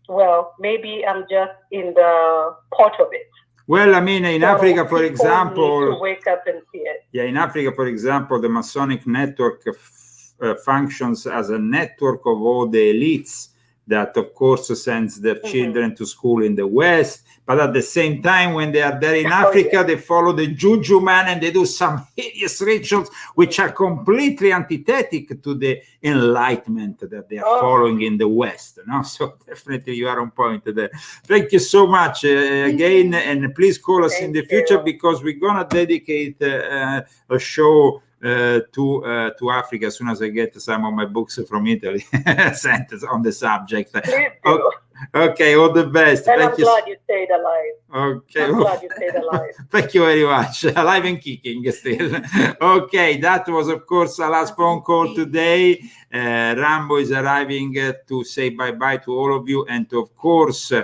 well, maybe I'm just in the part of it. Well, I mean, in Africa, for example, need to wake up and see it. Yeah, in Africa, for example, the Masonic network functions as a network of all the elites that, of course, sends their children to school in the West. But at the same time, when they are there in Africa, they follow the Juju man and they do some hideous rituals which are completely antithetic to the enlightenment that they are following in the West. No? So definitely you are on point there. Thank you so much again. And please call us in the future because we're going to dedicate a show to Africa as soon as I get some of my books from Italy sent on the subject. Okay, all the best. And I'm glad you stayed alive. Okay. I'm glad you stayed alive. Thank you very much. Alive and kicking still. Okay, that was, of course, our last phone call today. Rambo is arriving to say bye-bye to all of you. And, of course, we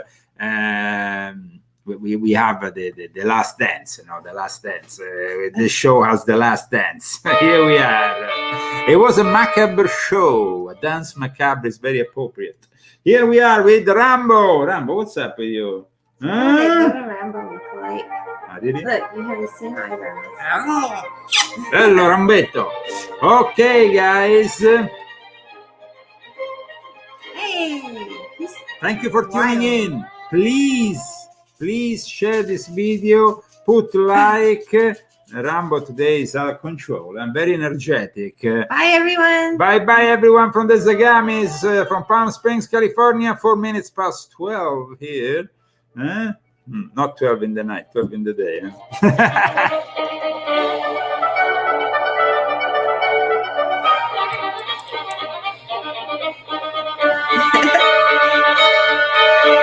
have the last dance, you know, the last dance. The show has the last dance. Here we are. It was a macabre show. A dance macabre is very appropriate. Here we are with Rambo. Rambo, what's up with you? Rambo, polite. Did he? Look, you have the same eyebrows. Hello, Rambetto. Okay, guys. Hey. Thank you for tuning in. Please share this video. Put like. Rambo today is out of control. I'm very energetic. Bye, everyone. Bye, everyone from the Zagamis from Palm Springs, California. 4 minutes past 12 here. Not 12 in the night, 12 in the day.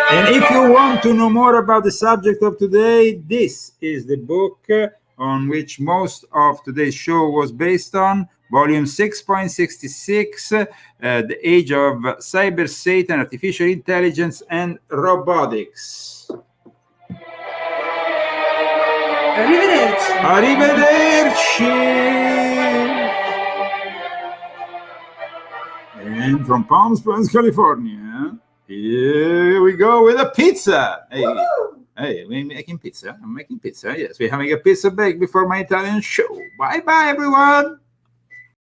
And if you want to know more about the subject of today, this is the book on which most of today's show was based on, volume 6.66, The Age of Cyber Satan, Artificial Intelligence, and Robotics. Arrivederci. Arrivederci. And from Palm Springs, California, here we go with a pizza. Hey. Hey, we're making pizza. I'm making pizza. Yes, we're having a pizza break before my Italian show. Bye-bye, everyone.